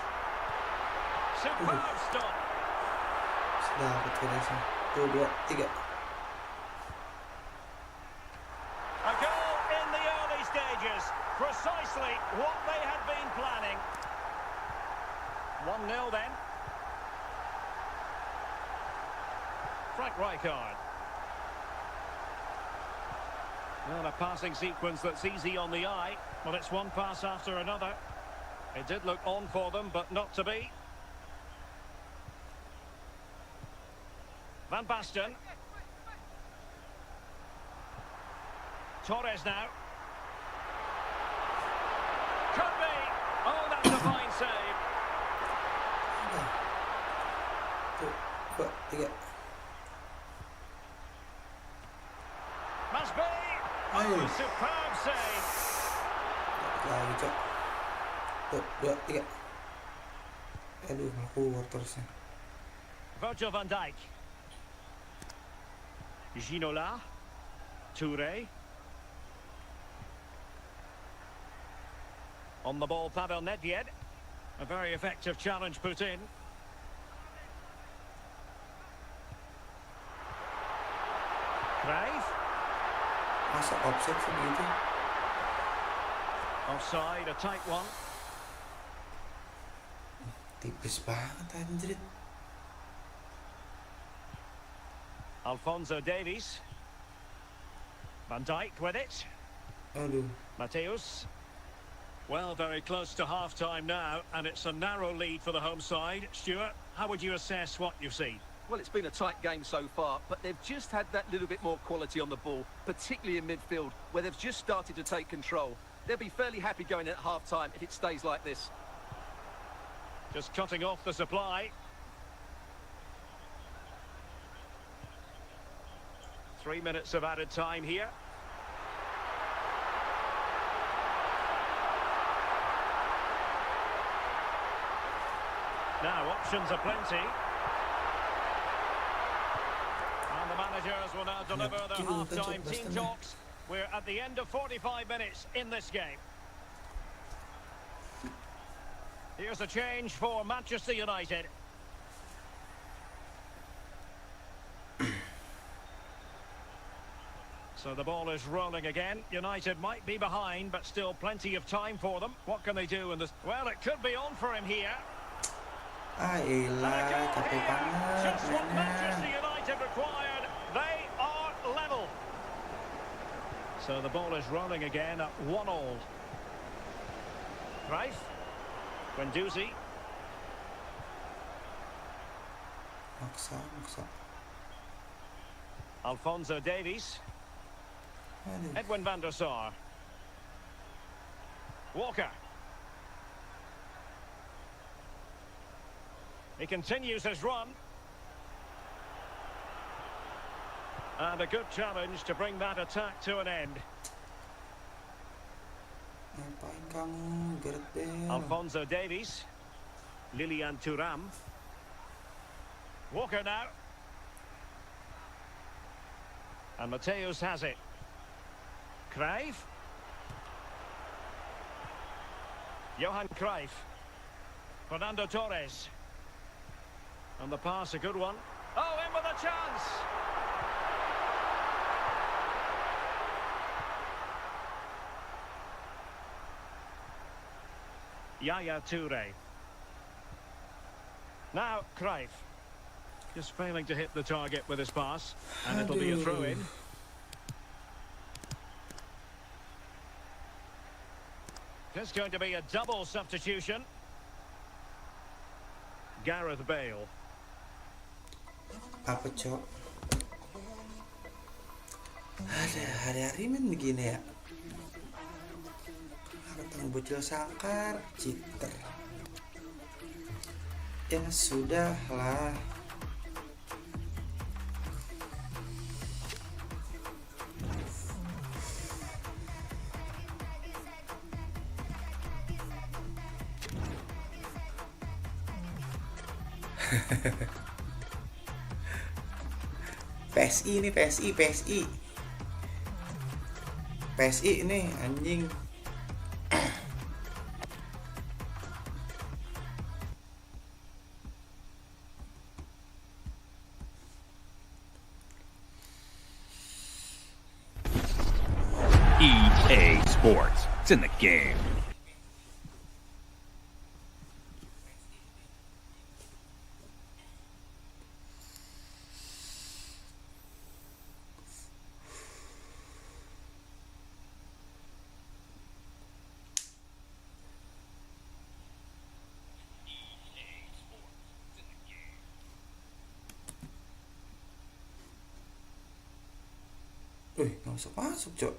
Speaker 2: Superb stop.
Speaker 1: Sudah dapat beresnya. 2, 2, 3.
Speaker 2: A goal in the early stages. Precisely what they had been planning. 1-0 then. Frank Rijkaard. Well, a passing sequence that's easy on the eye. Well, it's one pass after another. It did look on for them, but not to be. Van Basten. Torres now. Could be. Oh, that's a fine save.
Speaker 1: Tuh, 2, 3.
Speaker 2: Must be.
Speaker 1: Ayo.
Speaker 2: Oh, superb save.
Speaker 1: Lagi, Cok. Tuh, 2, 3. Aduh, malah keluar terusnya.
Speaker 2: Virgil van Dijk. Ginola. Toure. On the ball, Pavel Nedved. A very effective challenge put in. Cruyff.
Speaker 1: Masa offset segitu?
Speaker 2: Offside, a tight one.
Speaker 1: Tipis banget anjrit.
Speaker 2: Alphonso Davies. Van Dijk with it.
Speaker 1: Aduh.
Speaker 2: Mateus. Well, very close to half-time now, and it's a narrow lead for the home side. Stuart, how would you assess what you've seen?
Speaker 3: Well, it's been a tight game so far, but they've just had that little bit more quality on the ball, particularly in midfield, where they've just started to take control. They'll be fairly happy going in at half-time if it stays like this.
Speaker 2: Just cutting off the supply. 3 minutes of added time here. Now, options are plenty. And the managers will now deliver their half-time team talks. We're at the end of 45 minutes in this game. Here's a change for Manchester United. So the ball is rolling again. United might be behind, but still plenty of time for them. What can they do in this? Well, it could be on for him here.
Speaker 1: Elah, capek banget
Speaker 2: Just what Manchester
Speaker 1: mainnya.
Speaker 2: United required. They are level. So the ball is rolling again at 1-1. Cruyff. Guendouzi.
Speaker 1: Maksa.
Speaker 2: Alphonso Davies.
Speaker 1: Aduh.
Speaker 2: Edwin van der Sar. Walker. He continues his run. And a good challenge to bring that attack to an end.
Speaker 1: Ngapain kamu, Gareth Bale?
Speaker 2: Alphonso Davies. Lilian Thuram. Walker now. And Mateus has it. Cruyff. Johan Cruyff. Fernando Torres. And the pass, a good one. Oh, in with a chance! Yaya Toure. Now, Cruyff. Just failing to hit the target with his pass. And it'll be a throw-in. There's going to be a double substitution. Gareth Bale.
Speaker 1: Apa, Cok? Ada hari-hari main begini ya. Ketemu bocil sangkar, cheater. Ya sudah lah. PSI nih, PSI nih anjing.
Speaker 4: EA Sports. It's in the game.
Speaker 1: Wih, nggak masuk masuk cok.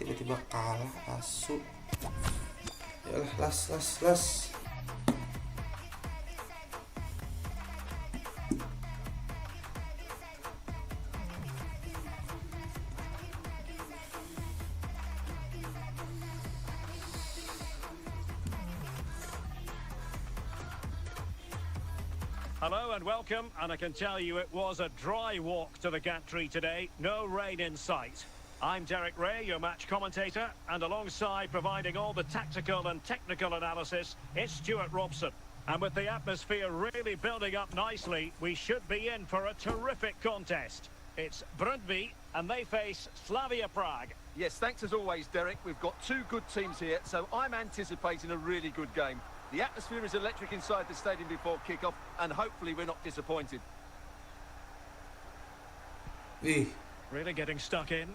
Speaker 1: Tiba-tiba kalah asu. Yalah, las.
Speaker 2: Hello and welcome, and I can tell you it was a dry walk to the gantry today. No rain in sight. I'm Derek Ray, your match commentator, and alongside providing all the tactical and technical analysis, it's Stuart Robson. And with the atmosphere really building up nicely, we should be in for a terrific contest. It's Brøndby, and they face Slavia Prague.
Speaker 3: Yes, thanks as always, Derek. We've got two good teams here, so I'm anticipating a really good game. The atmosphere is electric inside the stadium before kick-off, and hopefully we're not disappointed.
Speaker 2: Really getting stuck in.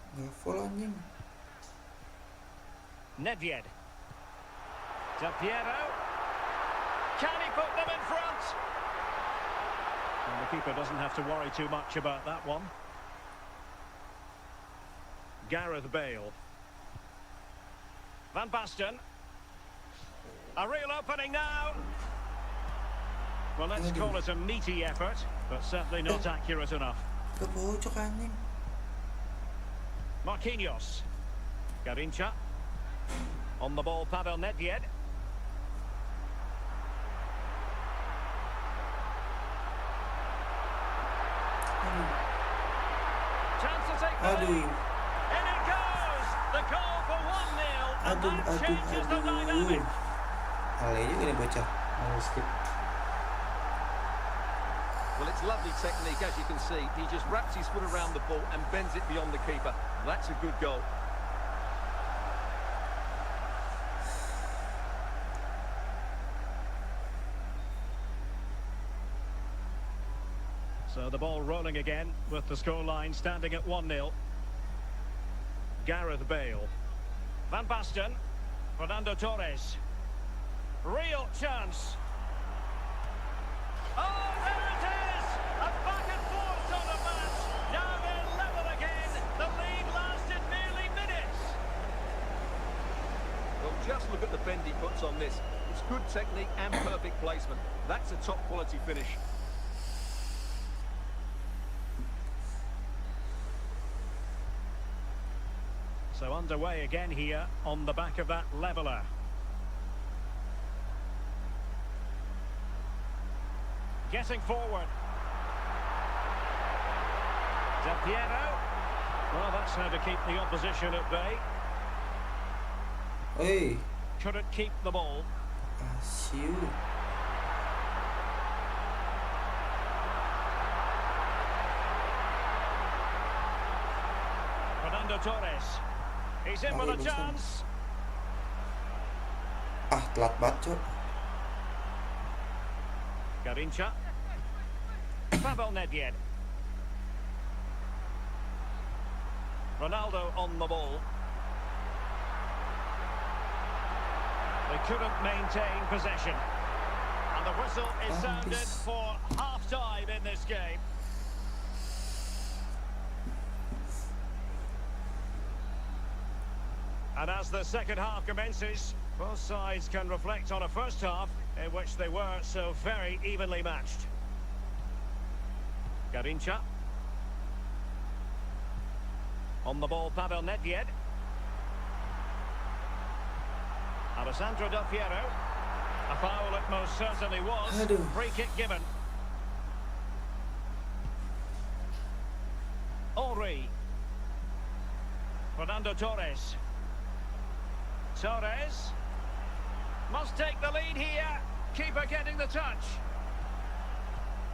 Speaker 2: Nedved. Del Piero. Can he put them in front? And the keeper doesn't have to worry too much about that one. Gareth Bale. Van Basten. A real opening now. Well, let's call it a meaty effort, but certainly not accurate enough. Marquinhos. Garincha. On the ball, Pavel Nedved. Chance to take the lead. In it goes. The goal for 1-0. And that changes the dynamic.
Speaker 1: Ale juga nih bocah. Skip.
Speaker 3: Well, it's lovely technique, as you can see. He just wraps his foot around the ball and bends it beyond the keeper. That's a good goal.
Speaker 2: So the ball rolling again with the scoreline standing at 1-0. Gareth Bale. Van Basten. Fernando Torres. Real chance. Oh, there it is! A back and forth sort of match. Now they're level again. The lead lasted merely minutes.
Speaker 3: Well, just look at the bend he puts on this. It's good technique and perfect placement. That's a top quality finish.
Speaker 2: So underway again here on the back of that leveller. Getting forward. Del Piero. Well, that's how to keep the opposition at bay.
Speaker 1: Oi.
Speaker 2: Couldn't keep the ball.
Speaker 1: Asyik.
Speaker 2: Fernando Torres. He's in with a chance.
Speaker 1: Telat banget, Cok.
Speaker 2: Garincha. Pavel Nedved. Ronaldo on the ball. They couldn't maintain possession. And the whistle is sounded for half-time in this game. And as the second half commences, both sides can reflect on a first half in which they were so very evenly matched. Garincha. On the ball, Pavel Nedved. Alessandro Del Piero. A foul it most certainly was. Free kick given. Henry. Fernando Torres. Torres. Must take the lead here. Keeper getting the touch.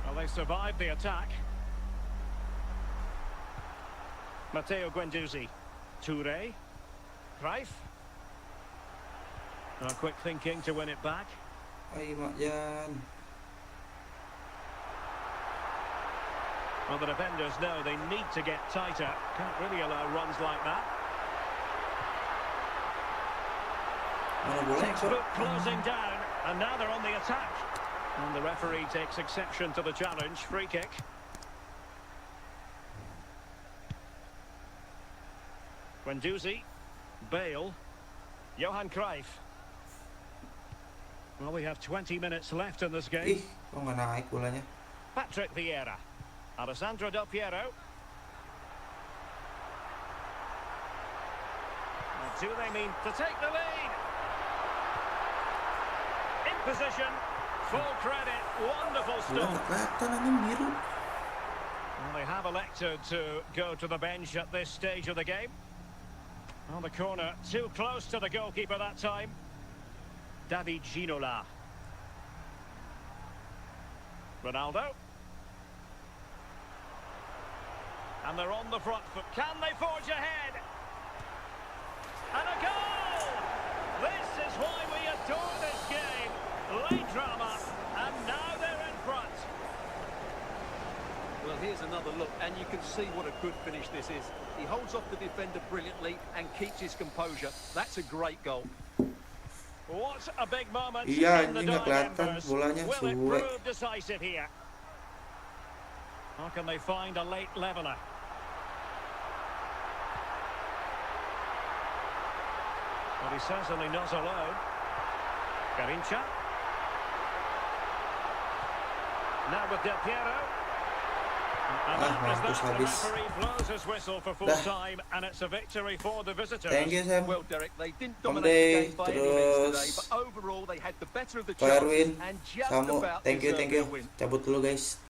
Speaker 2: Well, they survived the attack. Matteo Guendouzi. Toure. Cruyff. Quick thinking to win it back.
Speaker 1: Ay, Mak Jan.
Speaker 2: Well, the defenders know they need to get tighter. Can't really allow runs like that.
Speaker 1: Mana bola, Cok?
Speaker 2: Textbook closing down, and now they're on the attack. And the referee takes exception to the challenge. Free kick. Guendouzi. Bale. Johan Cruyff. Well, we have 20 minutes left in this game.
Speaker 1: Ih, kok nggak naik bolanya?
Speaker 2: Patrick Vieira. Alessandro Del Piero. Do they mean to take the lead? In position. Full credit. Wonderful
Speaker 1: Bola
Speaker 2: stop.
Speaker 1: nggak kelihatan anjing biru.
Speaker 2: Well, they have elected to go to the bench at this stage of the game. On the corner, too close to the goalkeeper that time. David Ginola. Ronaldo. And they're on the front foot. Can they forge ahead? And a goal! This is why we adore this game. Late drama, and now they're in front.
Speaker 3: Well, here's another look, and you can see what a good finish this is. He holds off the defender brilliantly and keeps his composure. That's a great goal.
Speaker 2: What a big moment
Speaker 1: Iya,
Speaker 2: in the
Speaker 1: anjing nggak
Speaker 2: dying
Speaker 1: kelihatan
Speaker 2: embers.
Speaker 1: bolanya,
Speaker 2: Will it
Speaker 1: suwe.
Speaker 2: prove decisive here? How can they find a late leveller? Well, he's certainly not alone. Garincha. Now with Del Piero. And that is
Speaker 1: Mampus
Speaker 2: that. The
Speaker 1: habis.
Speaker 2: referee blows his whistle for full
Speaker 1: Dah.
Speaker 2: time, and it's a victory for the visitors.
Speaker 1: Thank you, Sam.
Speaker 3: Well, Derek, they didn't
Speaker 1: Om
Speaker 3: dominate the
Speaker 1: Day,
Speaker 3: game by any means today,
Speaker 1: terus
Speaker 3: but overall they had the better of the
Speaker 1: Ko Erwin,
Speaker 3: chances and just
Speaker 1: kamu,
Speaker 3: about
Speaker 1: thank you.
Speaker 3: deserved their win.
Speaker 1: Cabut dulu guys.